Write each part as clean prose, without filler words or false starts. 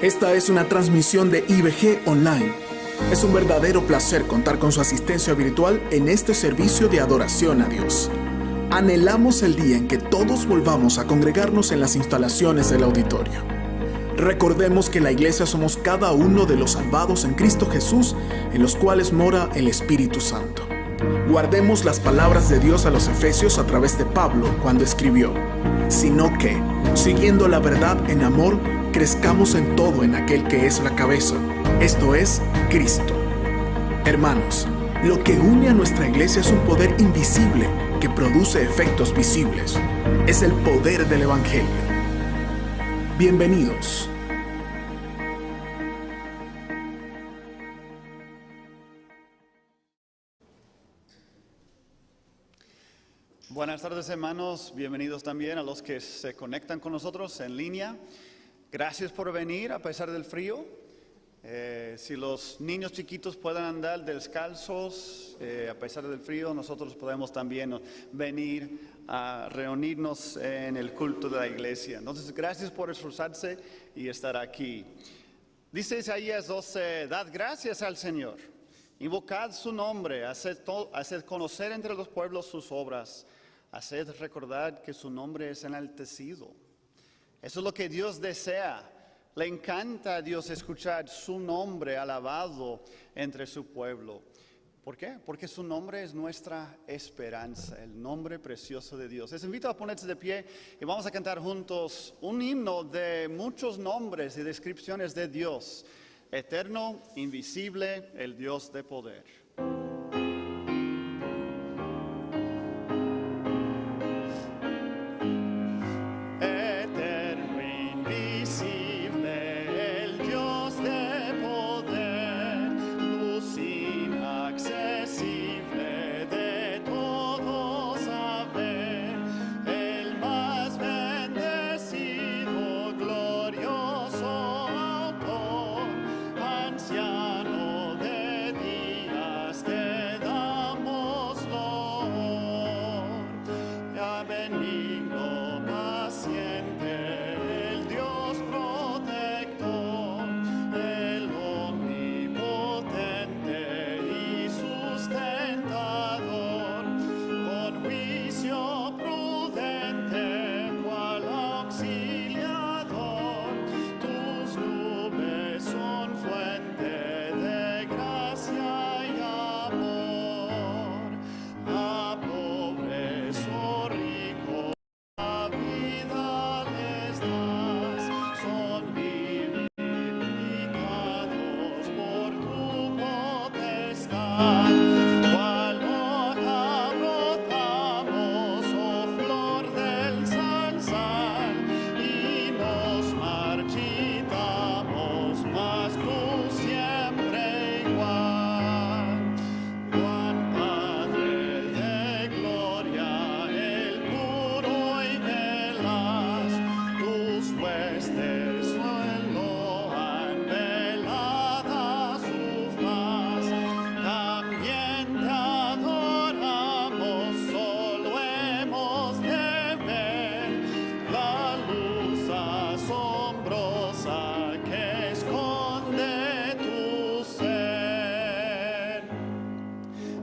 Esta es una transmisión de IBG Online. Es un verdadero placer contar con su asistencia virtual en este servicio de adoración a Dios. Anhelamos el día en que todos volvamos a congregarnos en las instalaciones del auditorio. Recordemos que la iglesia somos cada uno de los salvados en Cristo Jesús, en los cuales mora el Espíritu Santo. Guardemos las palabras de Dios a los Efesios a través de Pablo cuando escribió: sino que, siguiendo la verdad en amor, crezcamos en todo en aquel que es la cabeza, esto es, Cristo. Hermanos, lo que une a nuestra iglesia es un poder invisible que produce efectos visibles. Es el poder del Evangelio. Bienvenidos. Buenas tardes, hermanos. Bienvenidos también a los que se conectan con nosotros en línea. Gracias por venir a pesar del frío. Si los niños chiquitos pueden andar descalzos a pesar del frío, nosotros podemos también venir a reunirnos en el culto de la iglesia. Entonces, gracias por esforzarse y estar aquí. Dice Isaías 12, dad gracias al Señor, invocad su nombre, haced conocer entre los pueblos sus obras, haced recordar que su nombre es enaltecido. Eso es lo que Dios desea. Le encanta a Dios escuchar su nombre alabado entre su pueblo. ¿Por qué? Porque su nombre es nuestra esperanza, el nombre precioso de Dios. Les invito a ponerse de pie y vamos a cantar juntos un himno de muchos nombres y descripciones de Dios. Eterno, invisible, el Dios de poder.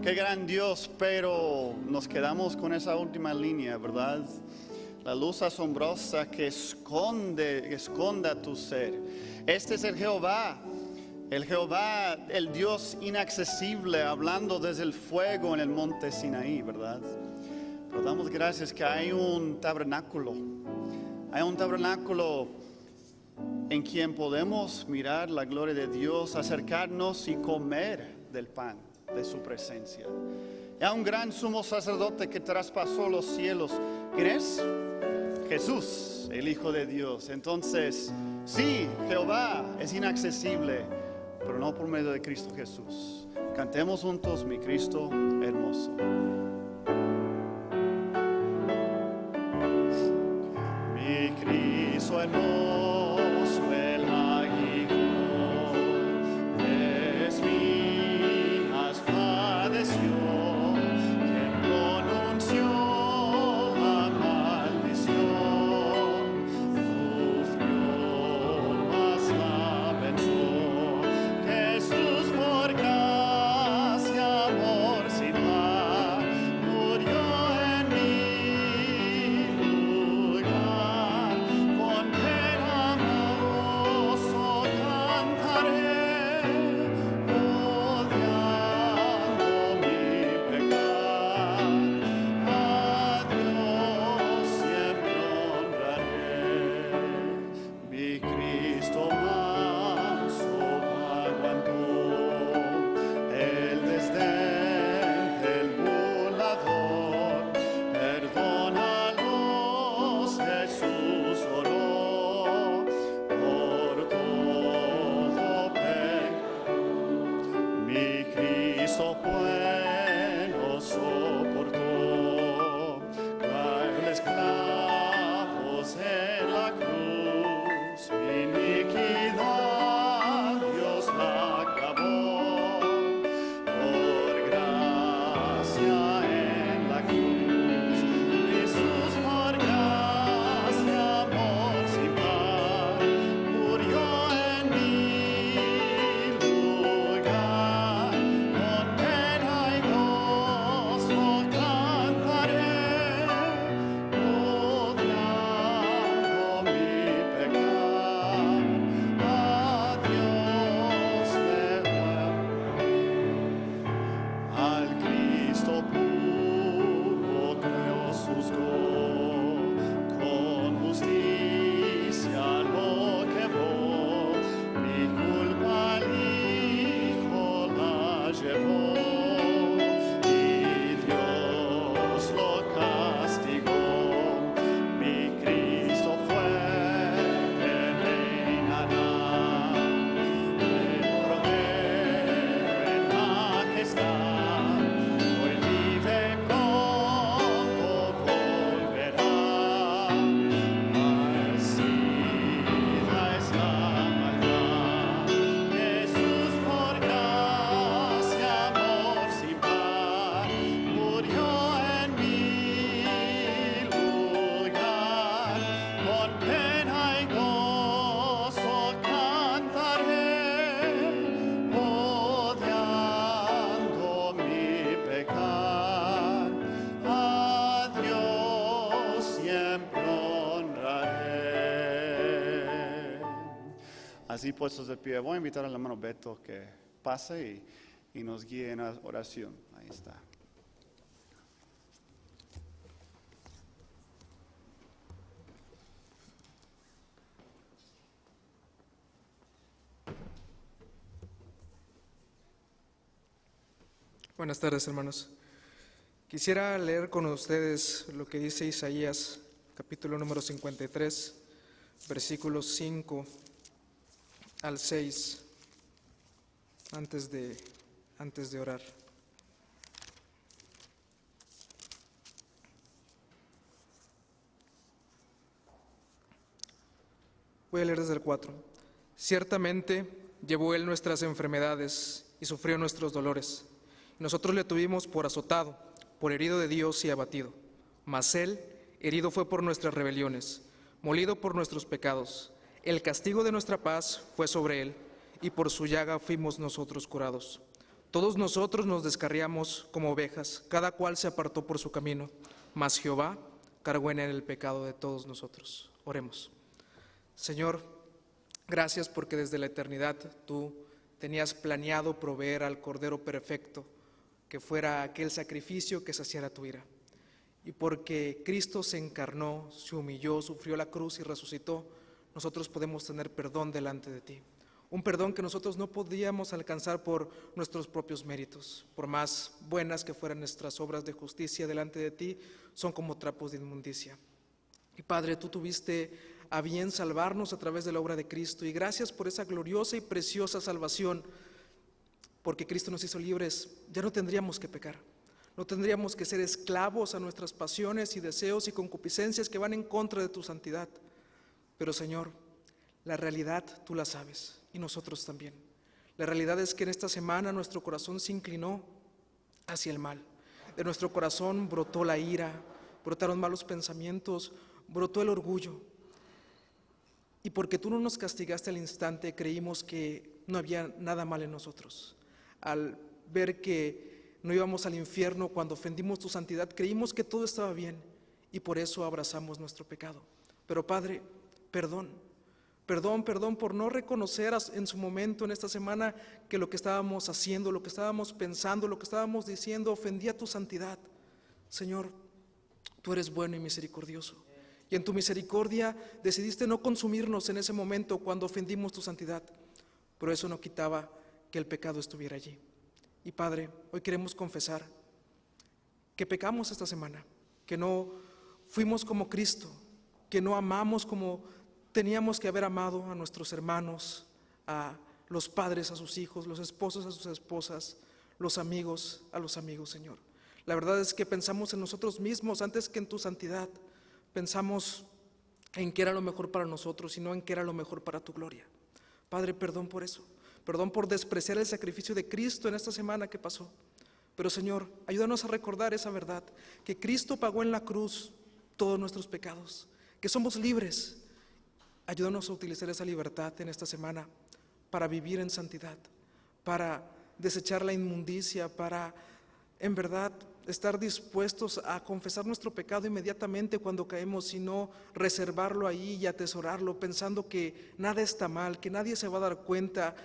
Qué gran Dios, pero nos quedamos con esa última línea, ¿verdad? La luz asombrosa que esconda tu ser. Este es el Jehová, el Dios inaccesible, hablando desde el fuego en el monte Sinaí, ¿verdad? Pero damos gracias que hay un tabernáculo en quien podemos mirar la gloria de Dios, acercarnos y comer del pan de su presencia. Y a un gran sumo sacerdote que traspasó los cielos. ¿Quién es? Jesús, el Hijo de Dios. Entonces, sí, Jehová es inaccesible, pero no por medio de Cristo Jesús. Cantemos juntos, mi Cristo hermoso. Mi Cristo hermoso, el aguijón de espinas padeció, quien pronunció la maldición, sufrió más la así puestos de pie, voy a invitar al hermano Beto que pase y nos guíe en la oración. Ahí está. Buenas tardes, hermanos. Quisiera leer con ustedes lo que dice Isaías, capítulo número 53, versículos 5 al 6, antes de orar. Voy a leer desde el 4. Ciertamente llevó él nuestras enfermedades y sufrió nuestros dolores. Nosotros le tuvimos por azotado, por herido de Dios y abatido. Mas él herido fue por nuestras rebeliones, molido por nuestros pecados. El castigo de nuestra paz fue sobre él, y por su llaga fuimos nosotros curados. Todos nosotros nos descarriamos como ovejas, cada cual se apartó por su camino, mas Jehová cargó en él el pecado de todos nosotros. Oremos. Señor, gracias porque desde la eternidad tú tenías planeado proveer al Cordero perfecto, que fuera aquel sacrificio que saciara tu ira. Y porque Cristo se encarnó, se humilló, sufrió la cruz y resucitó, nosotros podemos tener perdón delante de ti. Un perdón que nosotros no podíamos alcanzar por nuestros propios méritos. Por más buenas que fueran nuestras obras de justicia delante de ti, son como trapos de inmundicia. Y Padre, tú tuviste a bien salvarnos a través de la obra de Cristo, y gracias por esa gloriosa y preciosa salvación. Porque Cristo nos hizo libres, ya no tendríamos que pecar, no tendríamos que ser esclavos a nuestras pasiones y deseos y concupiscencias que van en contra de tu santidad. Pero Señor, la realidad tú la sabes, y nosotros también. La realidad es que en esta semana nuestro corazón se inclinó hacia el mal. De nuestro corazón brotó la ira, brotaron malos pensamientos, brotó el orgullo. Y porque tú no nos castigaste al instante, creímos que no había nada mal en nosotros. Al ver que no íbamos al infierno cuando ofendimos tu santidad, creímos que todo estaba bien y por eso abrazamos nuestro pecado. Pero Padre, perdón por no reconocer en su momento en esta semana que lo que estábamos haciendo, lo que estábamos pensando, lo que estábamos diciendo ofendía tu santidad. Señor, tú eres bueno y misericordioso, y en tu misericordia decidiste no consumirnos en ese momento cuando ofendimos tu santidad, pero eso no quitaba que el pecado estuviera allí. Y Padre, hoy queremos confesar que pecamos esta semana, que no fuimos como Cristo, que no amamos como teníamos que haber amado a nuestros hermanos, a los padres a sus hijos, los esposos a sus esposas, los amigos a los amigos, Señor. La verdad es que pensamos en nosotros mismos antes que en tu santidad. Pensamos en qué era lo mejor para nosotros y no en qué era lo mejor para tu gloria. Padre, perdón por eso. Perdón por despreciar el sacrificio de Cristo en esta semana que pasó. Pero Señor, ayúdanos a recordar esa verdad, que Cristo pagó en la cruz todos nuestros pecados, que somos libres. Ayúdanos a utilizar esa libertad en esta semana para vivir en santidad, para desechar la inmundicia, para en verdad estar dispuestos a confesar nuestro pecado inmediatamente cuando caemos y no reservarlo ahí y atesorarlo pensando que nada está mal, que nadie se va a dar cuenta.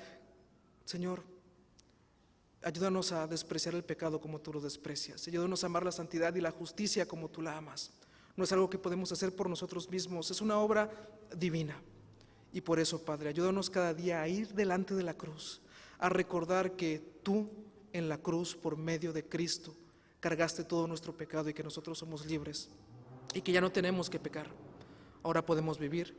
Señor, ayúdanos a despreciar el pecado como tú lo desprecias. Ayúdanos a amar la santidad y la justicia como tú la amas. No es algo que podemos hacer por nosotros mismos, es una obra divina. Y por eso, Padre, ayúdanos cada día a ir delante de la cruz, a recordar que tú en la cruz, por medio de Cristo, cargaste todo nuestro pecado y que nosotros somos libres y que ya no tenemos que pecar. Ahora podemos vivir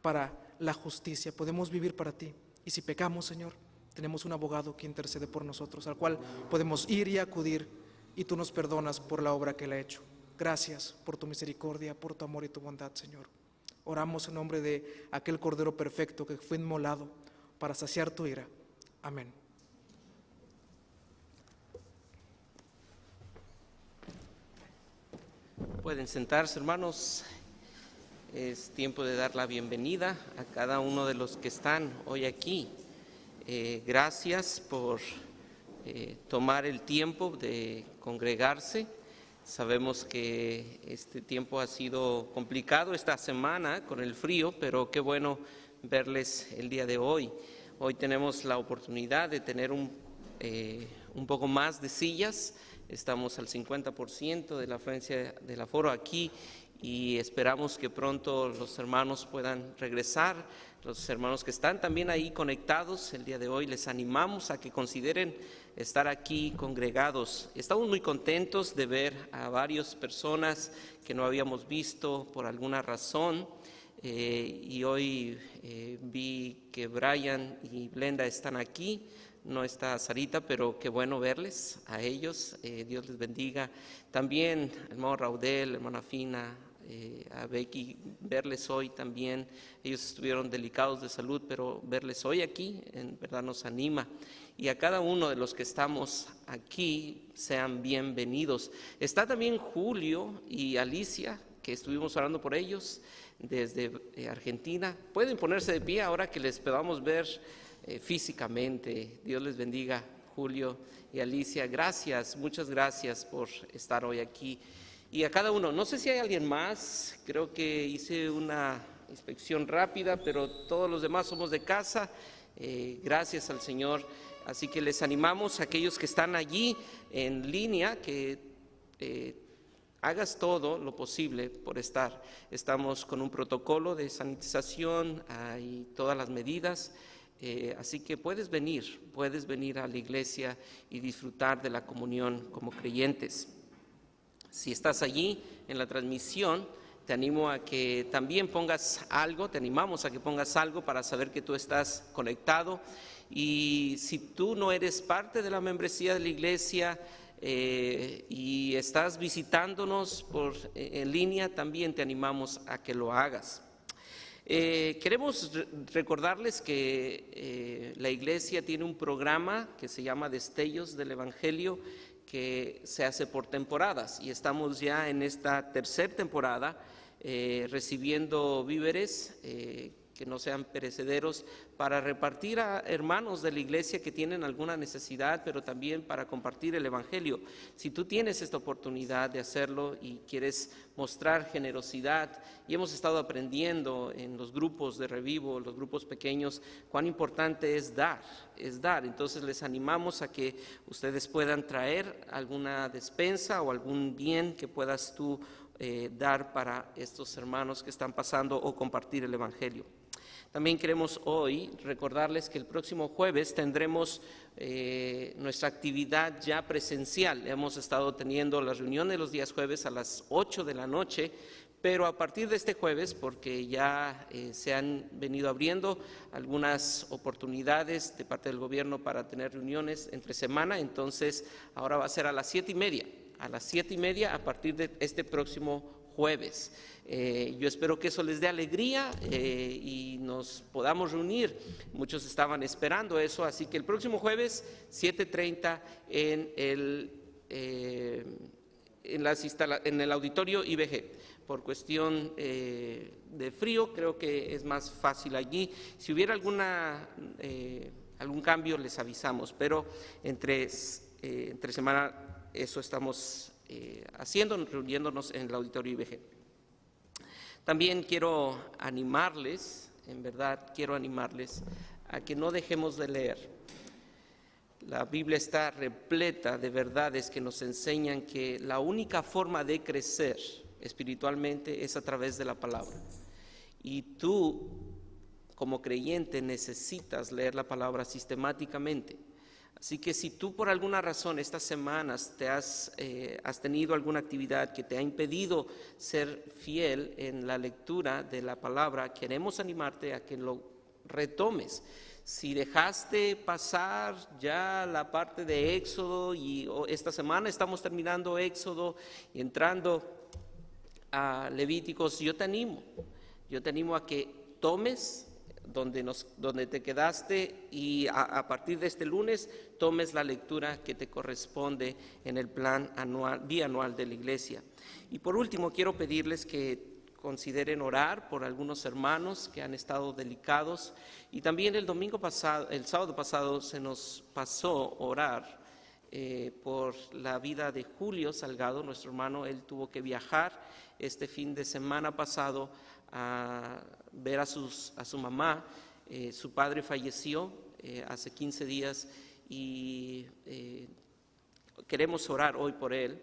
para la justicia, podemos vivir para ti. Y si pecamos, Señor, tenemos un abogado que intercede por nosotros, al cual podemos ir y acudir, y tú nos perdonas por la obra que Él ha hecho. Gracias por tu misericordia, por tu amor y tu bondad, Señor. Oramos en nombre de aquel Cordero perfecto que fue inmolado para saciar tu ira. Amén. Pueden sentarse, hermanos. Es tiempo de dar la bienvenida a cada uno de los que están hoy aquí. Gracias por tomar el tiempo de congregarse. Sabemos que este tiempo ha sido complicado esta semana con el frío, pero qué bueno verles el día de hoy. Hoy tenemos la oportunidad de tener un poco más de sillas. Estamos al 50% de la afluencia del aforo aquí y esperamos que pronto los hermanos puedan regresar. Los hermanos que están también ahí conectados el día de hoy, les animamos a que consideren estar aquí congregados. Estamos muy contentos de ver a varias personas que no habíamos visto por alguna razón. Y hoy vi que Brian y Blenda están aquí. No está Sarita, pero qué bueno verles a ellos. Dios les bendiga. También el hermano Raudel, hermana Fina, a Becky, verles hoy también. Ellos estuvieron delicados de salud, pero verles hoy aquí en verdad nos anima. Y a cada uno de los que estamos aquí, sean bienvenidos. Está también Julio y Alicia, que estuvimos orando por ellos desde Argentina. Pueden ponerse de pie ahora que les podamos ver físicamente. Dios les bendiga, Julio y Alicia. Gracias, muchas gracias por estar hoy aquí. Y a cada uno, no sé si hay alguien más, creo que hice una inspección rápida, pero todos los demás somos de casa. Gracias al Señor. Así que les animamos a aquellos que están allí en línea que hagas todo lo posible por estar. Estamos con un protocolo de sanitización y todas las medidas. Así que puedes venir a la iglesia y disfrutar de la comunión como creyentes. Si estás allí en la transmisión, te animo a que también pongas algo, te animamos a que pongas algo para saber que tú estás conectado. Y si tú no eres parte de la membresía de la iglesia y estás visitándonos en línea, también te animamos a que lo hagas. Queremos recordarles que la iglesia tiene un programa que se llama Destellos del Evangelio, que se hace por temporadas, y estamos ya en esta tercera temporada recibiendo víveres que no sean perecederos para repartir a hermanos de la iglesia que tienen alguna necesidad, pero también para compartir el Evangelio. Si tú tienes esta oportunidad de hacerlo y quieres mostrar generosidad, y hemos estado aprendiendo en los grupos de Revivo, los grupos pequeños, cuán importante es dar. Entonces les animamos a que ustedes puedan traer alguna despensa o algún bien que puedas tú dar para estos hermanos que están pasando o compartir el Evangelio. También queremos hoy recordarles que el próximo jueves tendremos nuestra actividad ya presencial. Hemos estado teniendo las reuniones los días jueves a las 8 de la noche, pero a partir de este jueves, porque ya se han venido abriendo algunas oportunidades de parte del gobierno para tener reuniones entre semana, entonces ahora va a ser a las 7:30. A las 7:30 a partir de este próximo jueves. Yo espero que eso les dé alegría y nos podamos reunir. Muchos estaban esperando eso, así que el próximo jueves 7:30 en el auditorio IBG. Por cuestión de frío, creo que es más fácil allí. Si hubiera algún cambio, les avisamos, pero entre semana eso estamos haciendo, reuniéndonos en el auditorio IBG. También quiero animarles, en verdad quiero animarles a que no dejemos de leer. La Biblia está repleta de verdades que nos enseñan que la única forma de crecer espiritualmente es a través de la palabra. Y tú, como creyente, necesitas leer la palabra sistemáticamente. Así que si tú por alguna razón estas semanas has tenido alguna actividad que te ha impedido ser fiel en la lectura de la palabra, queremos animarte a que lo retomes. Si dejaste pasar ya la parte de Éxodo y esta semana estamos terminando Éxodo y entrando a Levíticos, yo te animo a que tomes donde te quedaste y a partir de este lunes tomes la lectura que te corresponde en el plan bianual de la iglesia. Y por último, quiero pedirles que consideren orar por algunos hermanos que han estado delicados, y también el sábado pasado se nos pasó orar por la vida de Julio Salgado, nuestro hermano. Él tuvo que viajar este fin de semana pasado a ver a su mamá. Su padre falleció hace 15 días y queremos orar hoy por él,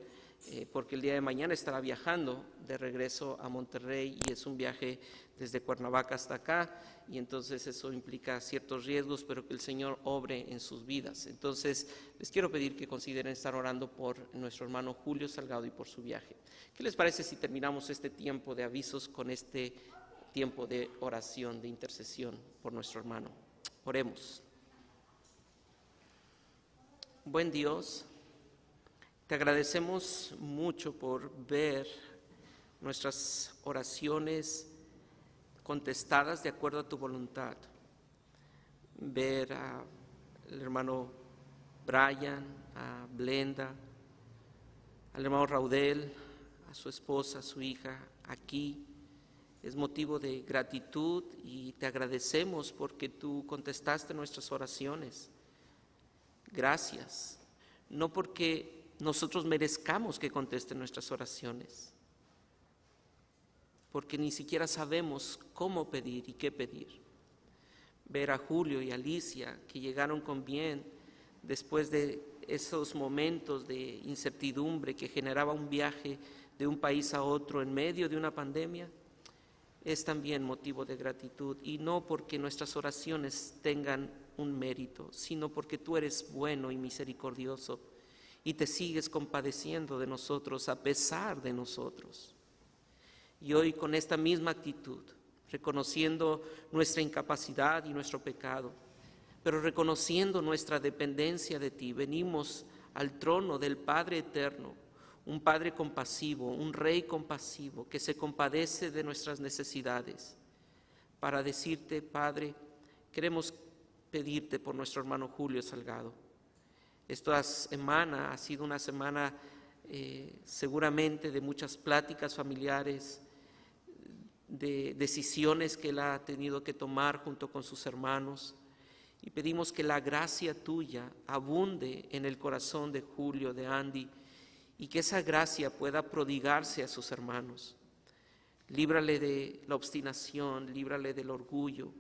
porque el día de mañana estará viajando de regreso a Monterrey y es un viaje desde Cuernavaca hasta acá, y entonces eso implica ciertos riesgos, pero que el Señor obre en sus vidas. Entonces les quiero pedir que consideren estar orando por nuestro hermano Julio Salgado y por su viaje. ¿Qué les parece si terminamos este tiempo de avisos con este tiempo de oración, de intercesión por nuestro hermano? Oremos. Buen Dios, te agradecemos mucho por ver nuestras oraciones contestadas de acuerdo a tu voluntad. Ver al hermano Brian, a Blenda, al hermano Raudel, a su esposa, a su hija, aquí. Es motivo de gratitud y te agradecemos porque tú contestaste nuestras oraciones. Gracias, no porque nosotros merezcamos que contesten nuestras oraciones, porque ni siquiera sabemos cómo pedir y qué pedir. Ver a Julio y Alicia que llegaron con bien después de esos momentos de incertidumbre que generaba un viaje de un país a otro en medio de una pandemia, es también motivo de gratitud, y no porque nuestras oraciones tengan un mérito, sino porque tú eres bueno y misericordioso y te sigues compadeciendo de nosotros a pesar de nosotros. Y hoy, con esta misma actitud, reconociendo nuestra incapacidad y nuestro pecado, pero reconociendo nuestra dependencia de ti, venimos al trono del Padre eterno, un Padre compasivo, un Rey compasivo que se compadece de nuestras necesidades, para decirte: Padre, queremos pedirte por nuestro hermano Julio Salgado. Esta semana ha sido una semana seguramente de muchas pláticas familiares, de decisiones que él ha tenido que tomar junto con sus hermanos, y pedimos que la gracia tuya abunde en el corazón de Julio, de Andy, y que esa gracia pueda prodigarse a sus hermanos. Líbrale de la obstinación, líbrale del orgullo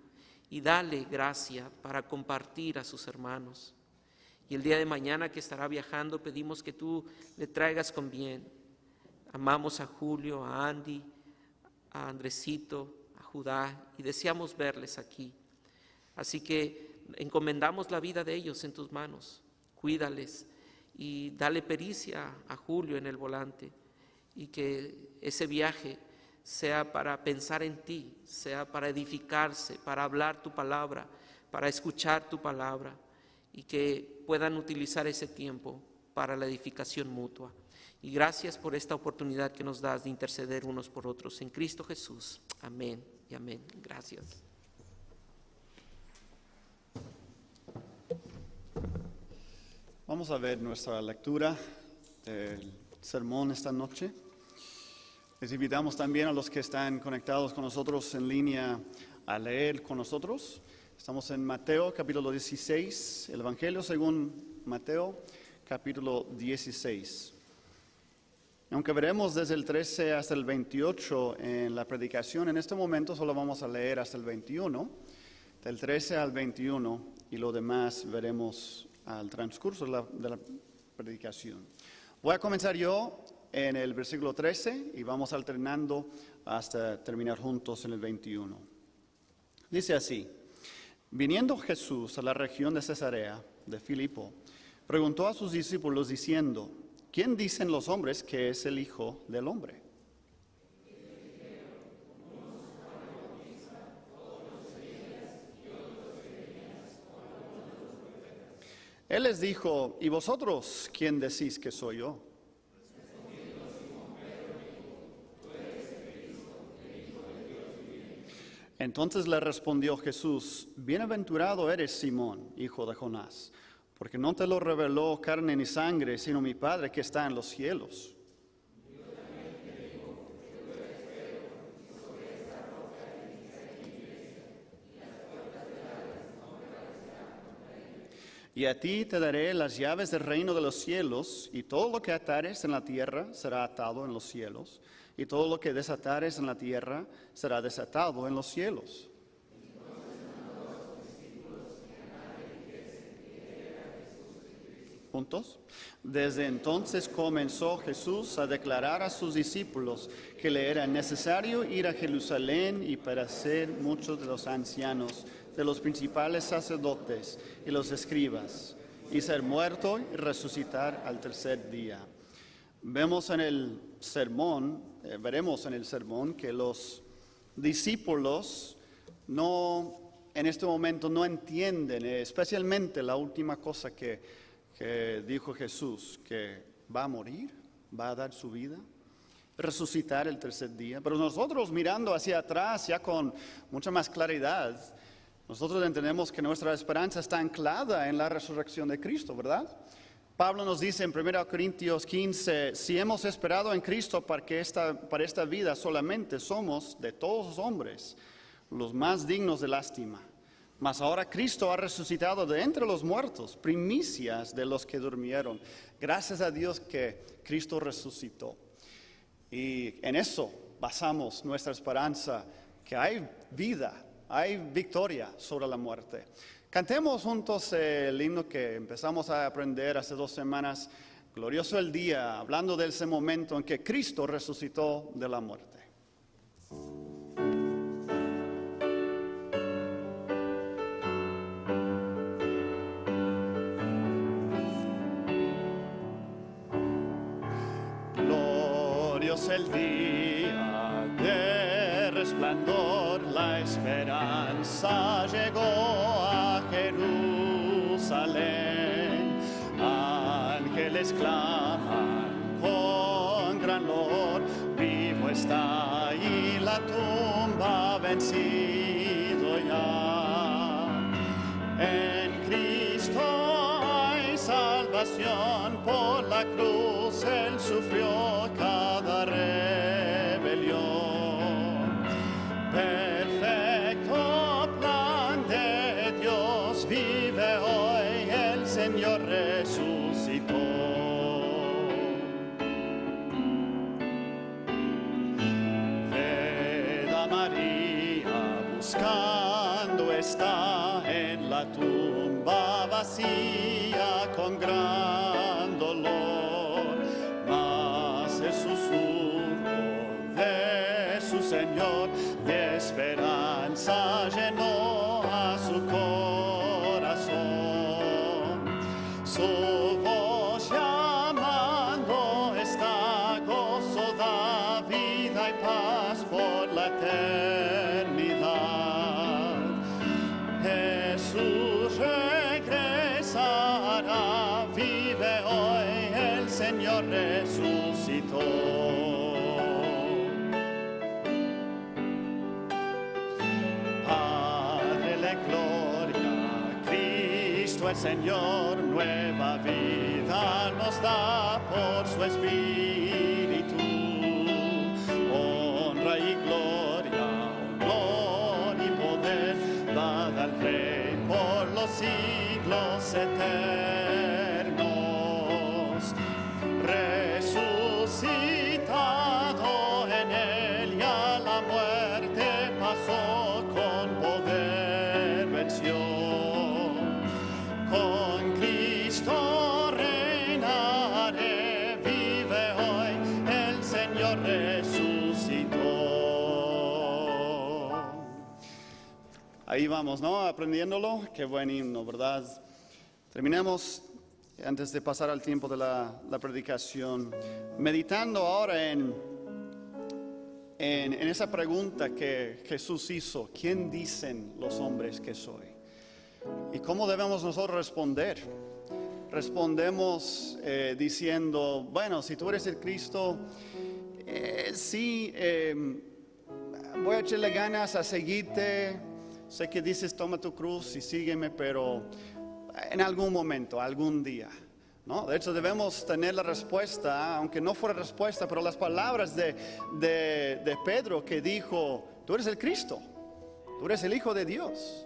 y dale gracia para compartir a sus hermanos. Y el día de mañana que estará viajando, pedimos que tú le traigas con bien. Amamos a Julio, a Andy, a Andresito, a Judá, y deseamos verles aquí. Así que encomendamos la vida de ellos en tus manos. Cuídales y dale pericia a Julio en el volante, y que ese viaje sea para pensar en ti, sea para edificarse, para hablar tu palabra, para escuchar tu palabra, y que puedan utilizar ese tiempo para la edificación mutua. Y gracias por esta oportunidad que nos das de interceder unos por otros en Cristo Jesús. Amén y amén. Gracias. Vamos a ver nuestra lectura del sermón esta noche. Les invitamos también a los que están conectados con nosotros en línea a leer con nosotros. Estamos en Mateo capítulo 16, el Evangelio según Mateo capítulo 16. Aunque veremos desde el 13 hasta el 28 en la predicación, en este momento solo vamos a leer hasta el 21, del 13 al 21, y lo demás veremos al transcurso de la predicación. Voy a comenzar yo en el versículo 13 y vamos alternando hasta terminar juntos en el 21. Dice así: Viniendo Jesús a la región de Cesarea de Filipo, preguntó a sus discípulos diciendo: ¿Quién dicen los hombres que es el Hijo del Hombre? Él les dijo: ¿Y vosotros quién decís que soy yo? Entonces le respondió Jesús: Bienaventurado eres, Simón, hijo de Jonás, porque no te lo reveló carne ni sangre, sino mi Padre que está en los cielos. Y a ti te daré las llaves del reino de los cielos, y todo lo que atares en la tierra será atado en los cielos, y todo lo que desatares en la tierra será desatado en los cielos. ¿Juntos? Desde entonces comenzó Jesús a declarar a sus discípulos que le era necesario ir a Jerusalén y padecer muchos de los ancianos, de los principales sacerdotes y los escribas, y ser muerto y resucitar al tercer día. Veremos en el sermón que los discípulos en este momento no entienden, especialmente la última cosa que dijo Jesús, que va a morir, va a dar su vida, resucitar el tercer día. Pero nosotros, mirando hacia atrás ya con mucha más claridad, nosotros entendemos que nuestra esperanza está anclada en la resurrección de Cristo, ¿verdad? Pablo nos dice en 1 Corintios 15, si hemos esperado en Cristo para esta vida solamente, somos de todos los hombres los más dignos de lástima. Mas ahora Cristo ha resucitado de entre los muertos, primicias de los que durmieron. Gracias a Dios que Cristo resucitó. Y en eso basamos nuestra esperanza, que hay vida, hay victoria sobre la muerte. Cantemos juntos el himno que empezamos a aprender hace 2 semanas, Glorioso el día, hablando de ese momento en que Cristo resucitó de la muerte. El día de resplandor, la esperanza llegó a Jerusalén. Ángeles claman con gran loor, vivo está y la tumba vencido ya. En Cristo hay salvación, por la cruz Él sufrió cada rebelión. Perfecto plan de Dios, vive hoy, el Señor resucitó. Ved a María buscando está en la tumba vacía con gran dolor, mas el susurro de su Señor de esperanza llenó a su corazón. Su voz llamando está, gozo da vida y paz por la eternidad. Jesús regresará, vive hoy, el Señor resucitó. Padre de gloria, Cristo el Señor, nueva vida nos da por su Espíritu. Honra y gloria, honor y poder, dad al Rey por los siglos eternos. Resucitado en él, ya la muerte pasó, con poder venció. Con Cristo reinaré, vive hoy, el Señor resucitó. Ahí vamos, ¿no? Aprendiéndolo. Qué buen himno, ¿verdad? Terminemos, antes de pasar al tiempo de la predicación, meditando ahora en esa pregunta que Jesús hizo: ¿quién dicen los hombres que soy? ¿Y cómo debemos nosotros responder? Respondemos diciendo, bueno, si tú eres el Cristo, sí, voy a echarle ganas a seguirte. Sé que dices, toma tu cruz y sígueme, pero en algún momento, algún día, ¿no? De hecho, debemos tener la respuesta, aunque no fuera respuesta, pero las palabras de Pedro, que dijo, tú eres el Cristo, tú eres el Hijo de Dios.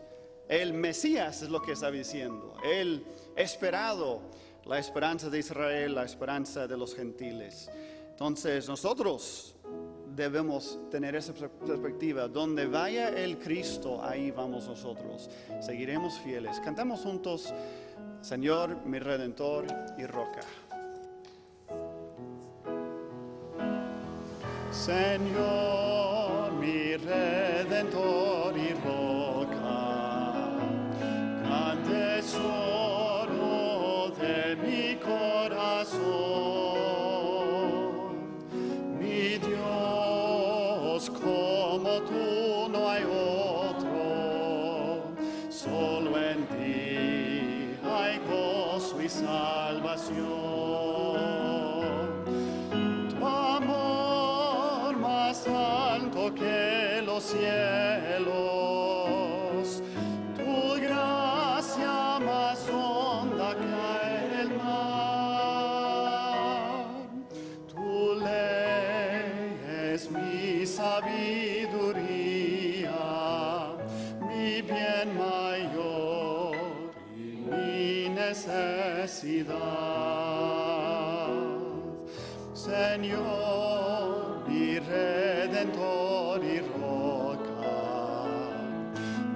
El Mesías es lo que está diciendo. El esperado, la esperanza de Israel, la esperanza de los gentiles. Entonces nosotros debemos tener esa perspectiva. Donde vaya el Cristo, ahí vamos nosotros. Seguiremos fieles. Cantamos juntos, Señor, mi Redentor y Roca. Señor, mi Redentor y Roca, grande tesoro de mi corazón, mi Dios, como tú no hay otro, solo en ti hay gozo y salvación. Tu amor más alto que los cielos, tu gracia más honda que el mar, tu ley es mi sabiduría, mi bien mayor y mi necesidad. Señor, mi Redentor y Roca,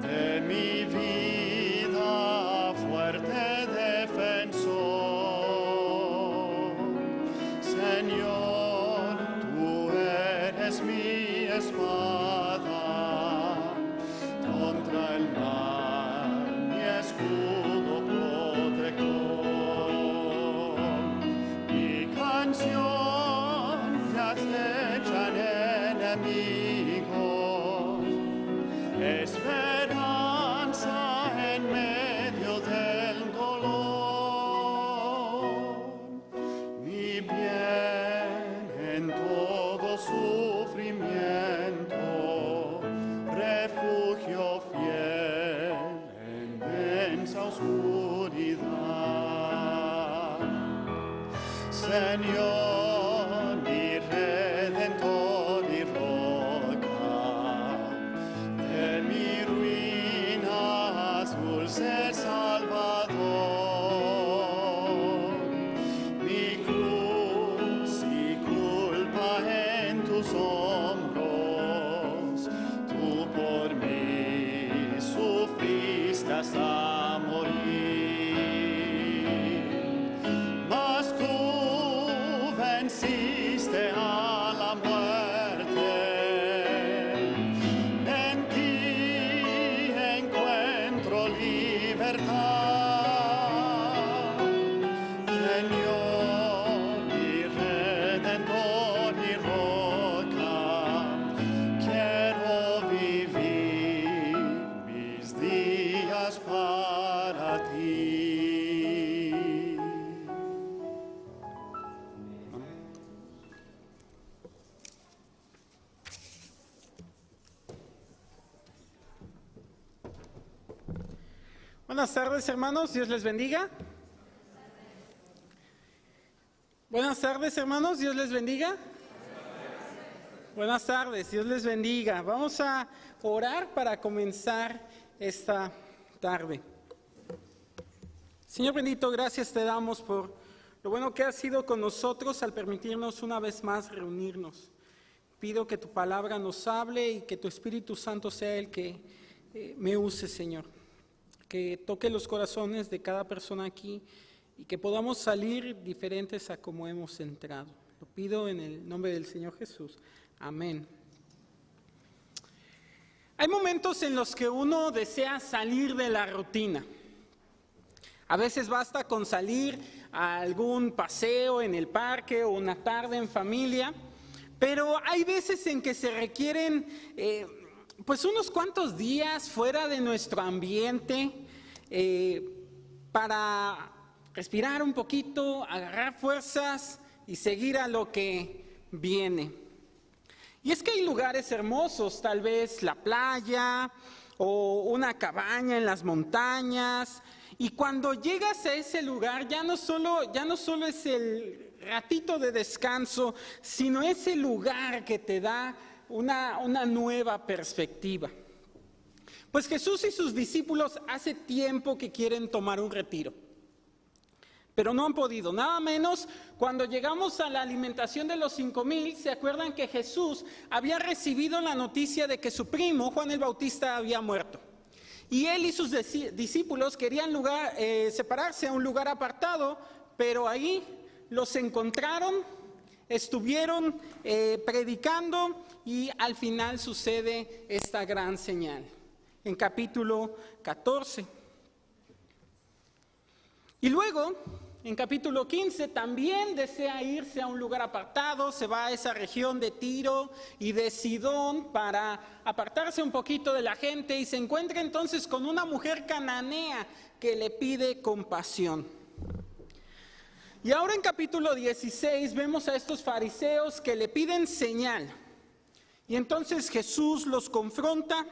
de mi vida fuerte defensor. Señor, tú eres mi espada contra el mal, mi escudo protector, mi canción que acechan enemigos, esperanza en medio del dolor, mi bien en todo sufrimiento, refugio fiel en densa oscuridad. Señor, mi Redentor y Roca, de mi ruina dulce Salvador, mi cruz y culpa en tus hombros, tú por mí sufriste hasta morir, mas tú venciste a la muerte, en ti encuentro libertad. Señor, mi Redentor y Roca, quiero vivir mis días para ti. Buenas tardes, hermanos, Dios les bendiga. Buenas tardes, hermanos, Dios les bendiga. Buenas tardes, Dios les bendiga. Vamos a orar para comenzar esta tarde. Señor bendito, gracias te damos por lo bueno que has sido con nosotros al permitirnos una vez más reunirnos. Pido que tu palabra nos hable y que tu Espíritu Santo sea el que me use, Señor. Que toque los corazones de cada persona aquí y que podamos salir diferentes a como hemos entrado. Lo pido en el nombre del Señor Jesús. Amén. Hay momentos en los que uno desea salir de la rutina. A veces basta con salir a algún paseo en el parque o una tarde en familia, pero hay veces en que se requieren pues unos cuantos días fuera de nuestro ambiente para respirar un poquito, agarrar fuerzas y seguir a lo que viene. Y es que hay lugares hermosos, tal vez la playa o una cabaña en las montañas, y cuando llegas a ese lugar ya no solo es el ratito de descanso, sino es el lugar que te da una nueva perspectiva. Pues Jesús y sus discípulos hace tiempo que quieren tomar un retiro, pero no han podido. Nada menos cuando llegamos a la alimentación de los 5,000, ¿se acuerdan que Jesús había recibido la noticia de que su primo, Juan el Bautista, había muerto? Y él y sus discípulos querían separarse a un lugar apartado, pero ahí los encontraron, estuvieron predicando y al final sucede esta gran señal. En capítulo 14. Y luego, en capítulo 15, también desea irse a un lugar apartado, se va a esa región de Tiro y de Sidón para apartarse un poquito de la gente y se encuentra entonces con una mujer cananea que le pide compasión. Y ahora en capítulo 16 vemos a estos fariseos que le piden señal. Y entonces Jesús los confronta.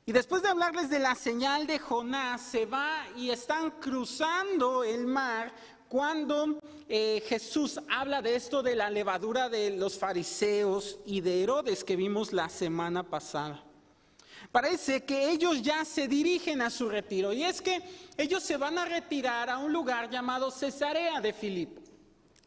Y después de hablarles de la señal de Jonás, se va y están cruzando el mar cuando Jesús habla de esto de la levadura de los fariseos y de Herodes que vimos la semana pasada. Parece que ellos ya se dirigen a su retiro y es que ellos se van a retirar a un lugar llamado Cesarea de Filipo.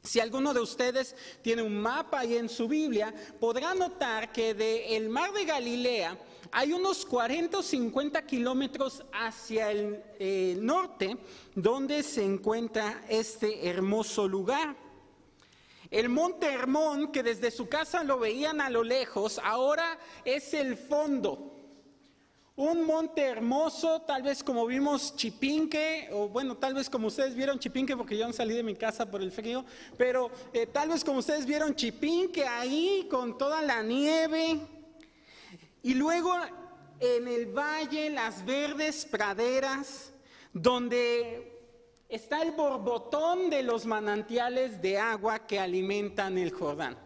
Si alguno de ustedes tiene un mapa ahí en su Biblia, podrá notar que del mar de Galilea hay unos 40 o 50 kilómetros hacia el norte, donde se encuentra este hermoso lugar. El monte Hermón, que desde su casa lo veían a lo lejos, ahora es el fondo. Un monte hermoso, tal vez como vimos Chipinque, o bueno, tal vez como ustedes vieron Chipinque, porque yo no salí de mi casa por el frío, pero tal vez como ustedes vieron Chipinque ahí con toda la nieve. Y luego en el valle, las verdes praderas, donde está el borbotón de los manantiales de agua que alimentan el Jordán.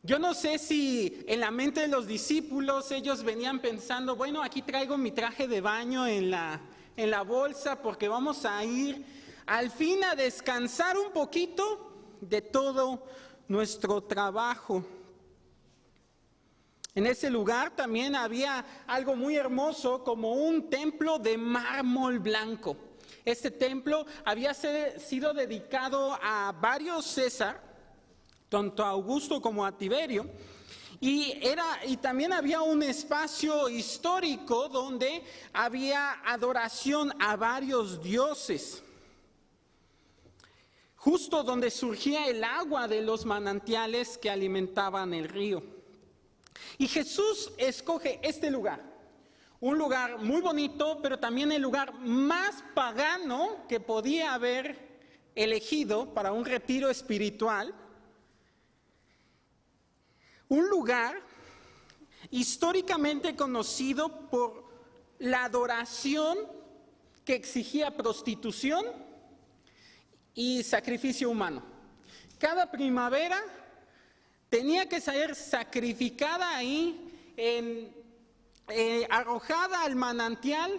Yo no sé si en la mente de los discípulos ellos venían pensando, bueno, aquí traigo mi traje de baño en la bolsa porque vamos a ir al fin a descansar un poquito de todo nuestro trabajo. En ese lugar también había algo muy hermoso como un templo de mármol blanco. Este templo había sido dedicado a varios César, tanto a Augusto como a Tiberio, y también había un espacio histórico donde había adoración a varios dioses. Justo donde surgía el agua de los manantiales que alimentaban el río. Y Jesús escoge este lugar, un lugar muy bonito, pero también el lugar más pagano que podía haber elegido para un retiro espiritual. Un lugar históricamente conocido por la adoración que exigía prostitución y sacrificio humano. Cada primavera tenía que ser sacrificada ahí, arrojada al manantial,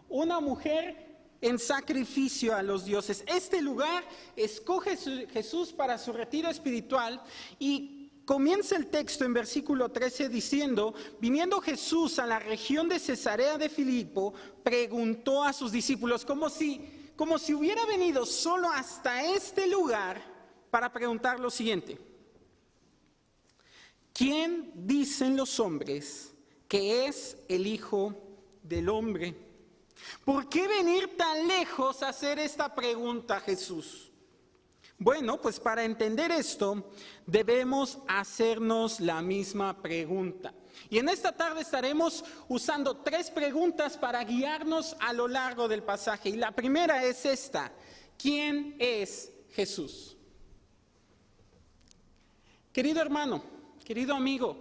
una mujer en sacrificio a los dioses. Este lugar escoge Jesús para su retiro espiritual y comienza el texto en versículo 13 diciendo, viniendo Jesús a la región de Cesarea de Filipo, preguntó a sus discípulos, como si hubiera venido solo hasta este lugar para preguntar lo siguiente. ¿Quién dicen los hombres que es el Hijo del Hombre? ¿Por qué venir tan lejos a hacer esta pregunta, Jesús? Bueno, pues para entender esto debemos hacernos la misma pregunta. Y en esta tarde estaremos usando 3 preguntas para guiarnos a lo largo del pasaje. Y la primera es esta: ¿quién es Jesús? Querido hermano, querido amigo,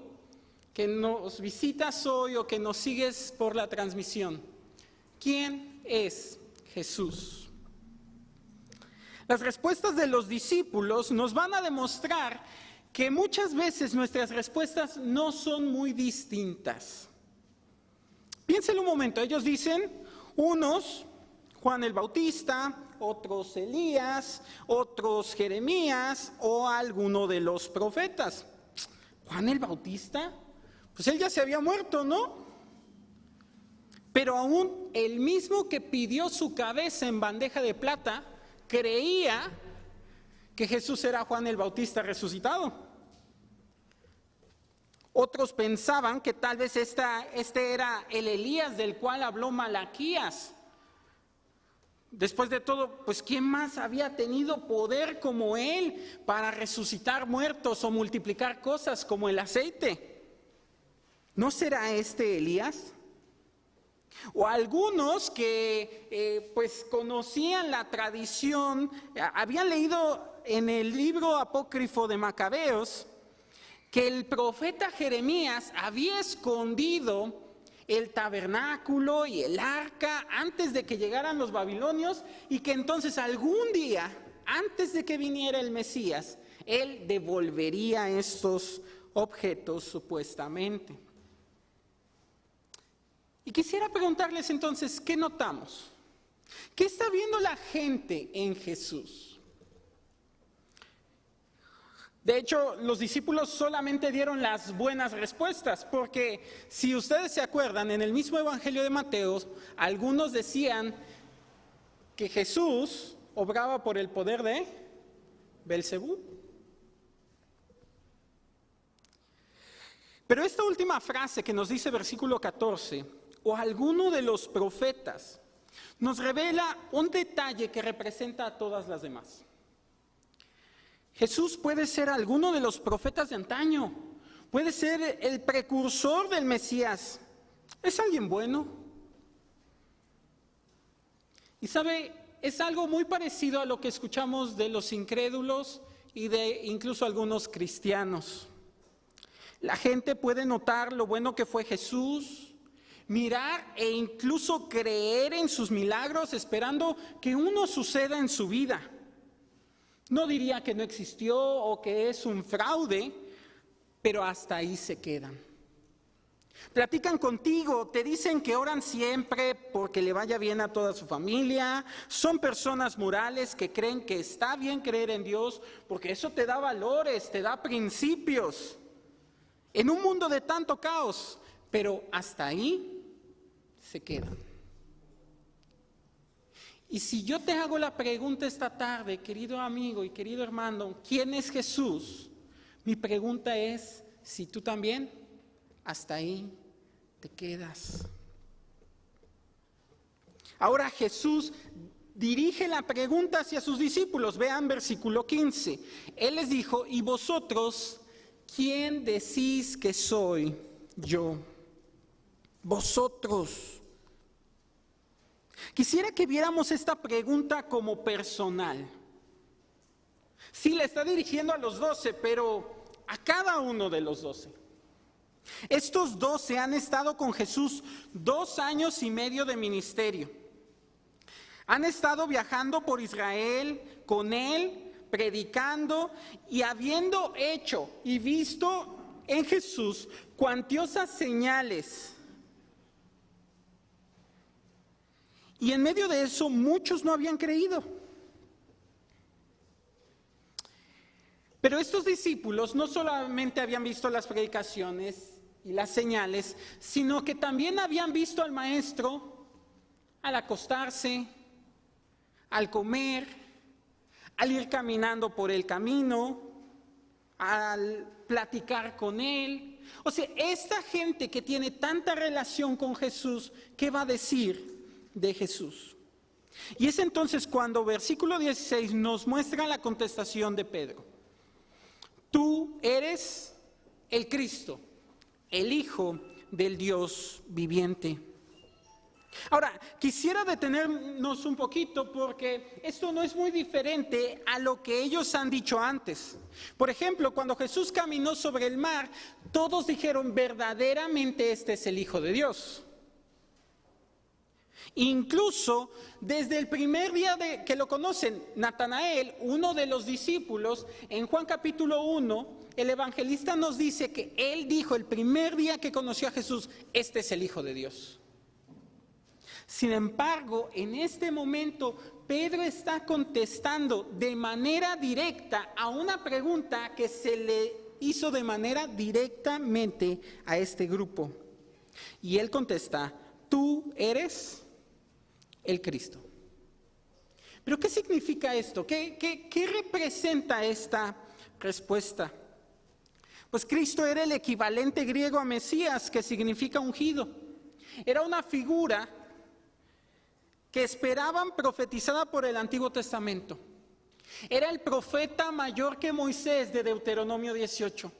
que nos visitas hoy o que nos sigues por la transmisión, ¿quién es Jesús? Las respuestas de los discípulos nos van a demostrar que muchas veces nuestras respuestas no son muy distintas. Piénsenlo un momento, ellos dicen, unos Juan el Bautista, otros Elías, otros Jeremías o alguno de los profetas. ¿Juan el Bautista? Pues él ya se había muerto, ¿no? Pero aún el mismo que pidió su cabeza en bandeja de plata creía que Jesús era Juan el Bautista resucitado. Otros pensaban que tal vez este era el Elías del cual habló Malaquías. Después de todo, pues ¿quién más había tenido poder como él para resucitar muertos o multiplicar cosas como el aceite? ¿No será este Elías? O algunos que pues conocían la tradición, habían leído en el libro apócrifo de Macabeos que el profeta Jeremías había escondido el tabernáculo y el arca antes de que llegaran los babilonios, y que entonces algún día, antes de que viniera el Mesías, él devolvería estos objetos supuestamente. Y quisiera preguntarles entonces, ¿qué notamos? ¿Qué está viendo la gente en Jesús? De hecho, los discípulos solamente dieron las buenas respuestas, porque si ustedes se acuerdan, en el mismo Evangelio de Mateo, algunos decían que Jesús obraba por el poder de Belcebú. Pero esta última frase que nos dice versículo 14, o alguno de los profetas, nos revela un detalle que representa a todas las demás. Jesús puede ser alguno de los profetas de antaño, puede ser el precursor del Mesías. ¿Es alguien bueno? Y sabe, es algo muy parecido a lo que escuchamos de los incrédulos y de incluso algunos cristianos. La gente puede notar lo bueno que fue Jesús, mirar e incluso creer en sus milagros esperando que uno suceda en su vida. No diría que no existió o que es un fraude, pero hasta ahí se quedan. Platican contigo, te dicen que oran siempre porque le vaya bien a toda su familia. Son personas morales que creen que está bien creer en Dios porque eso te da valores, te da principios. En un mundo de tanto caos, pero hasta ahí se quedan. Y si yo te hago la pregunta esta tarde, querido amigo y querido hermano, ¿quién es Jesús? Mi pregunta es, si tú también, hasta ahí te quedas. Ahora Jesús dirige la pregunta hacia sus discípulos. Vean versículo 15. Él les dijo, ¿y vosotros quién decís que soy yo? Vosotros. Quisiera que viéramos esta pregunta como personal. Sí, le está dirigiendo a los 12, pero a cada uno de los 12. Estos 12 han estado con Jesús 2 años y medio de ministerio. Han estado viajando por Israel con Él, predicando y habiendo hecho y visto en Jesús cuantiosas señales. Y en medio de eso muchos no habían creído. Pero estos discípulos no solamente habían visto las predicaciones y las señales, sino que también habían visto al Maestro al acostarse, al comer, al ir caminando por el camino, al platicar con Él. O sea, esta gente que tiene tanta relación con Jesús, ¿qué va a decir de Jesús? Y es entonces cuando versículo 16 nos muestra la contestación de Pedro. Tú eres el Cristo, el Hijo del Dios viviente. Ahora, quisiera detenernos un poquito porque esto no es muy diferente a lo que ellos han dicho antes. Por ejemplo, cuando Jesús caminó sobre el mar, todos dijeron, verdaderamente este es el Hijo de Dios. Incluso desde el primer día que lo conocen, Natanael, uno de los discípulos, en Juan capítulo 1, el evangelista nos dice que él dijo el primer día que conoció a Jesús, este es el Hijo de Dios. Sin embargo, en este momento, Pedro está contestando de manera directa a una pregunta que se le hizo de manera directamente a este grupo. Y él contesta, tú eres el Cristo. ¿Pero qué significa esto? ¿Qué representa esta respuesta? Pues Cristo era el equivalente griego a Mesías, que significa ungido. Era una figura que esperaban profetizada por el Antiguo Testamento. Era el profeta mayor que Moisés de Deuteronomio 18.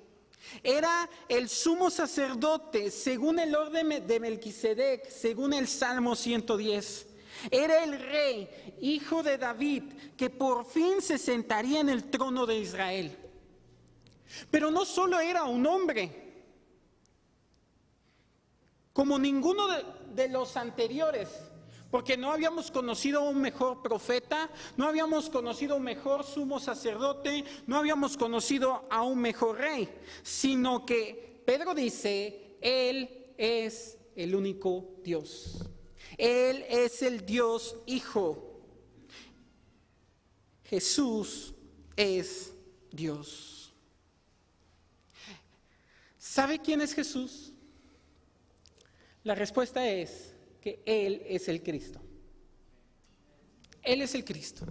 Era el sumo sacerdote según el orden de Melquisedec, según el Salmo 110. Era el rey, hijo de David, que por fin se sentaría en el trono de Israel. Pero no solo era un hombre, como ninguno de los anteriores, porque no habíamos conocido a un mejor profeta, no habíamos conocido a un mejor sumo sacerdote, no habíamos conocido a un mejor rey, sino que Pedro dice, Él es el único Dios. Él es el Dios Hijo. Jesús es Dios. ¿Sabe quién es Jesús? La respuesta es que Él es el Cristo. Él es el Cristo.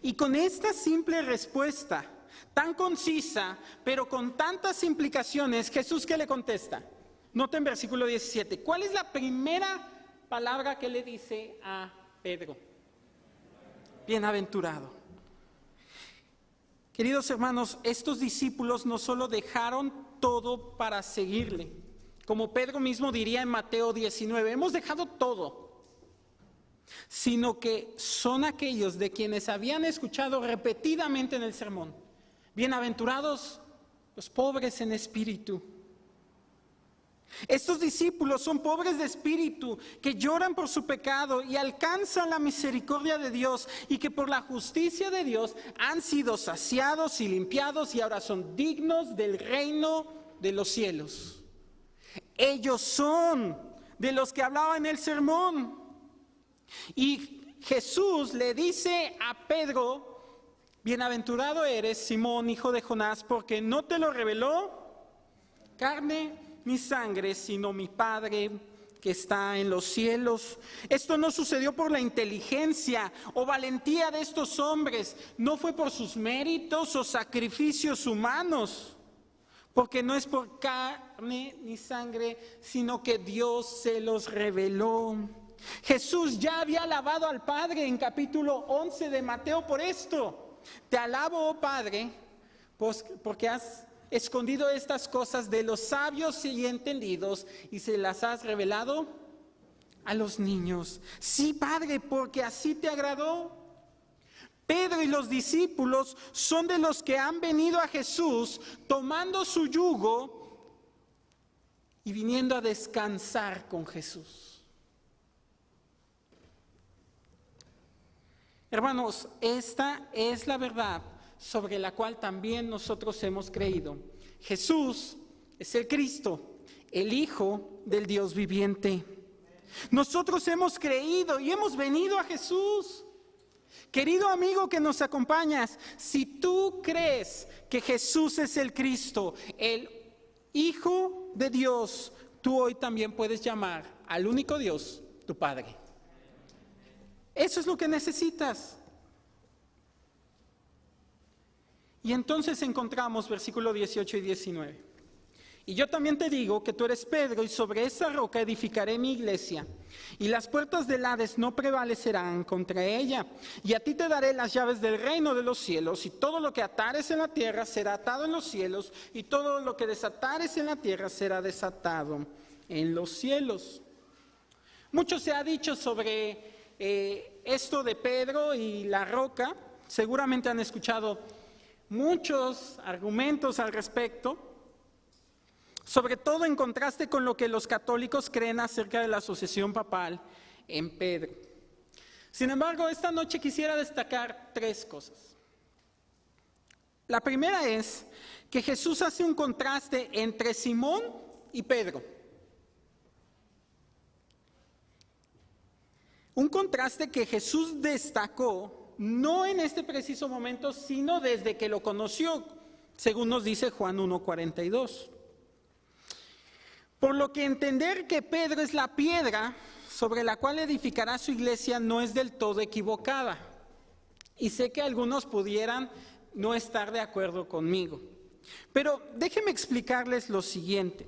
Y con esta simple respuesta, tan concisa, pero con tantas implicaciones, Jesús, ¿qué le contesta? Noten versículo 17. ¿Cuál es la primera palabra que le dice a Pedro? Bienaventurado. Queridos hermanos, estos discípulos no solo dejaron todo para seguirle, como Pedro mismo diría en Mateo 19, hemos dejado todo, sino que son aquellos de quienes habían escuchado repetidamente en el sermón. Bienaventurados los pobres en espíritu. Estos discípulos son pobres de espíritu, que lloran por su pecado y alcanzan la misericordia de Dios, y que por la justicia de Dios han sido saciados y limpiados y ahora son dignos del reino de los cielos. Ellos son de los que hablaba en el sermón. Y Jesús le dice a Pedro, bienaventurado eres, Simón, hijo de Jonás, porque no te lo reveló carne ni sangre, sino mi Padre que está en los cielos. Esto no sucedió por la inteligencia o valentía de estos hombres, no fue por sus méritos o sacrificios humanos, porque no es por carne ni sangre, sino que Dios se los reveló. Jesús ya había alabado al Padre en capítulo 11 de Mateo por esto. Te alabo, oh Padre, pues, porque has escondido estas cosas de los sabios y entendidos y se las has revelado a los niños. Sí, Padre, porque así te agradó. Pedro y los discípulos son de los que han venido a Jesús tomando su yugo y viniendo a descansar con Jesús. Hermanos, esta es la verdad sobre la cual también nosotros hemos creído. Jesús es el Cristo, el Hijo del Dios viviente. Nosotros hemos creído y hemos venido a Jesús. Querido amigo que nos acompañas, si tú crees que Jesús es el Cristo, el Hijo de Dios, tú hoy también puedes llamar al único Dios tu Padre. Eso es lo que necesitas. Y entonces encontramos versículos 18 y 19. Y yo también te digo que tú eres Pedro, y sobre esa roca edificaré mi iglesia, y las puertas del Hades no prevalecerán contra ella. Y a ti te daré las llaves del reino de los cielos, y todo lo que atares en la tierra será atado en los cielos, y todo lo que desatares en la tierra será desatado en los cielos. Mucho se ha dicho sobre esto de Pedro y la roca. Seguramente han escuchado muchos argumentos al respecto, sobre todo en contraste con lo que los católicos creen acerca de la sucesión papal en Pedro. Sin embargo, esta noche quisiera destacar tres cosas. La primera es que Jesús hace un contraste entre Simón y Pedro. Un contraste que Jesús destacó no en este preciso momento, sino desde que lo conoció, según nos dice Juan 1:42. Por lo que entender que Pedro es la piedra sobre la cual edificará su iglesia no es del todo equivocada. Y sé que algunos pudieran no estar de acuerdo conmigo. Pero déjenme explicarles lo siguiente.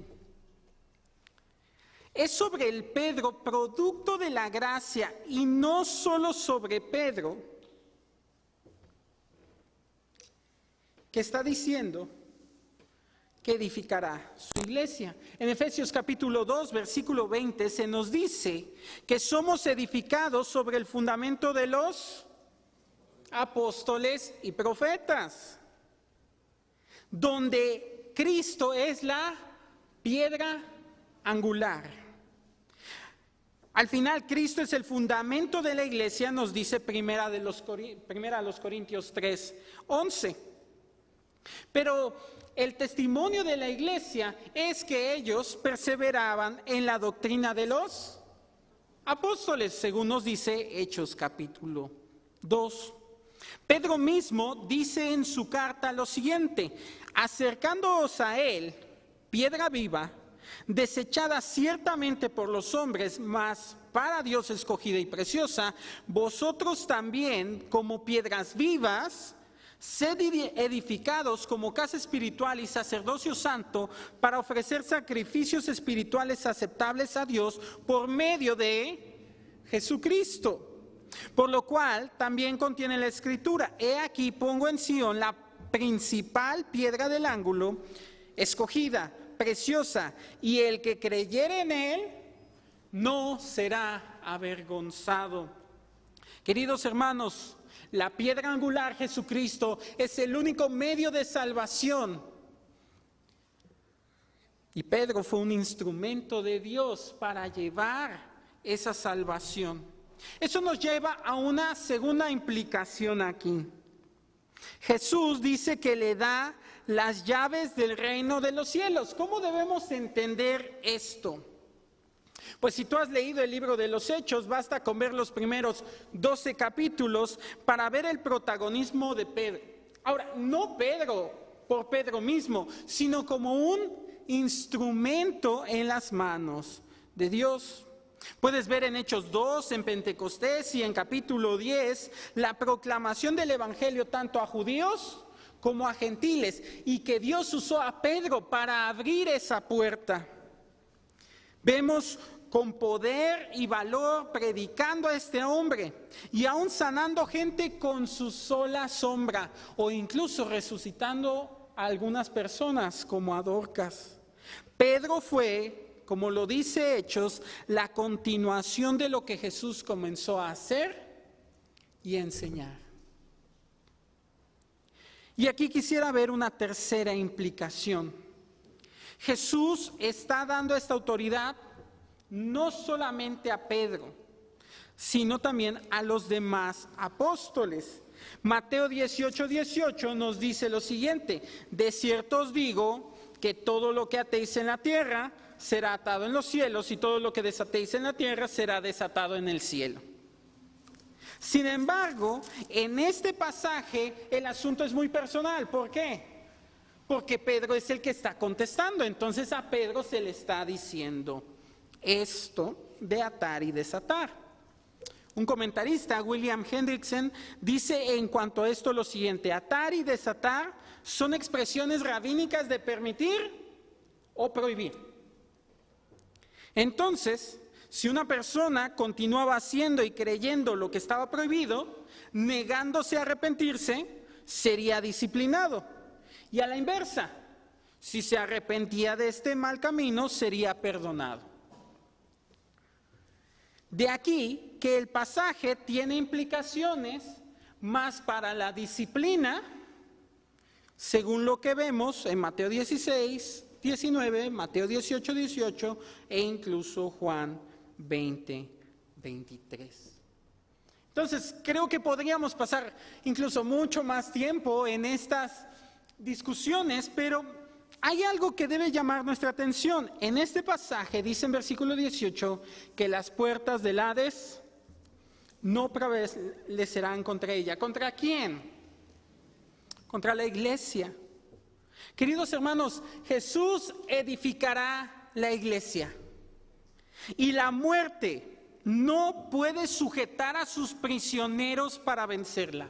Es sobre el Pedro, producto de la gracia, y no solo sobre Pedro, que está diciendo que edificará su iglesia. En Efesios capítulo 2, versículo 20, se nos dice que somos edificados sobre el fundamento de los apóstoles y profetas, donde Cristo es la piedra angular. Al final, Cristo es el fundamento de la iglesia, nos dice primera a los Corintios 3, 11. Pero el testimonio de la iglesia es que ellos perseveraban en la doctrina de los apóstoles, según nos dice Hechos capítulo 2. Pedro mismo dice en su carta lo siguiente: acercándoos a él, piedra viva, desechada ciertamente por los hombres, mas para Dios escogida y preciosa, vosotros también, como piedras vivas, sed edificados como casa espiritual y sacerdocio santo para ofrecer sacrificios espirituales aceptables a Dios por medio de Jesucristo. Por lo cual también contiene la Escritura: he aquí pongo en Sión la principal piedra del ángulo, escogida, preciosa, y el que creyere en él no será avergonzado. Queridos hermanos, la piedra angular, Jesucristo, es el único medio de salvación. Y Pedro fue un instrumento de Dios para llevar esa salvación. Eso nos lleva a una segunda implicación aquí. Jesús dice que le da las llaves del reino de los cielos. ¿Cómo debemos entender esto? Pues si tú has leído el libro de los Hechos, basta con ver los primeros 12 capítulos para ver el protagonismo de Pedro. Ahora, no Pedro por Pedro mismo, sino como un instrumento en las manos de Dios. Puedes ver en Hechos 2, en Pentecostés y en capítulo 10 la proclamación del evangelio tanto a judíos como a gentiles, y que Dios usó a Pedro para abrir esa puerta. Vemos con poder y valor predicando a este hombre y aún sanando gente con su sola sombra, o incluso resucitando a algunas personas como a Dorcas. Pedro fue, como lo dice Hechos, la continuación de lo que Jesús comenzó a hacer y a enseñar. Y aquí quisiera ver una tercera implicación. Jesús está dando esta autoridad no solamente a Pedro, sino también a los demás apóstoles. Mateo 18:18 nos dice lo siguiente: de cierto os digo que todo lo que atéis en la tierra será atado en los cielos, y todo lo que desatéis en la tierra será desatado en el cielo. Sin embargo, en este pasaje el asunto es muy personal. ¿Por qué? Porque Pedro es el que está contestando. Entonces a Pedro se le está diciendo esto de atar y desatar. Un comentarista, William Hendrickson, dice en cuanto a esto lo siguiente: atar y desatar son expresiones rabínicas de permitir o prohibir. Entonces, si una persona continuaba haciendo y creyendo lo que estaba prohibido, negándose a arrepentirse, sería disciplinado. Y a la inversa, si se arrepentía de este mal camino, sería perdonado. De aquí que el pasaje tiene implicaciones más para la disciplina, según lo que vemos en Mateo 16, 19, Mateo 18, 18 e incluso Juan 20, 23. Entonces, creo que podríamos pasar incluso mucho más tiempo en estas discusiones, pero hay algo que debe llamar nuestra atención. En este pasaje dice en versículo 18 que las puertas del Hades no prevalecerán contra ella. ¿Contra quién? Contra la iglesia. Queridos hermanos, Jesús edificará la iglesia. Y la muerte no puede sujetar a sus prisioneros para vencerla.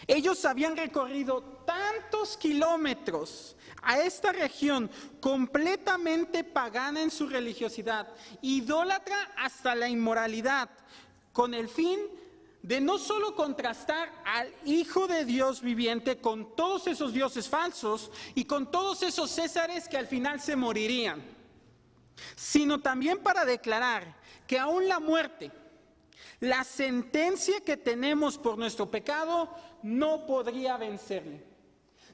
Ellos habían recorrido tantos kilómetros a esta región completamente pagana en su religiosidad, idólatra hasta la inmoralidad, con el fin de no solo contrastar al Hijo de Dios viviente con todos esos dioses falsos y con todos esos césares que al final se morirían, sino también para declarar que aún la muerte, la sentencia que tenemos por nuestro pecado, no podría vencerle.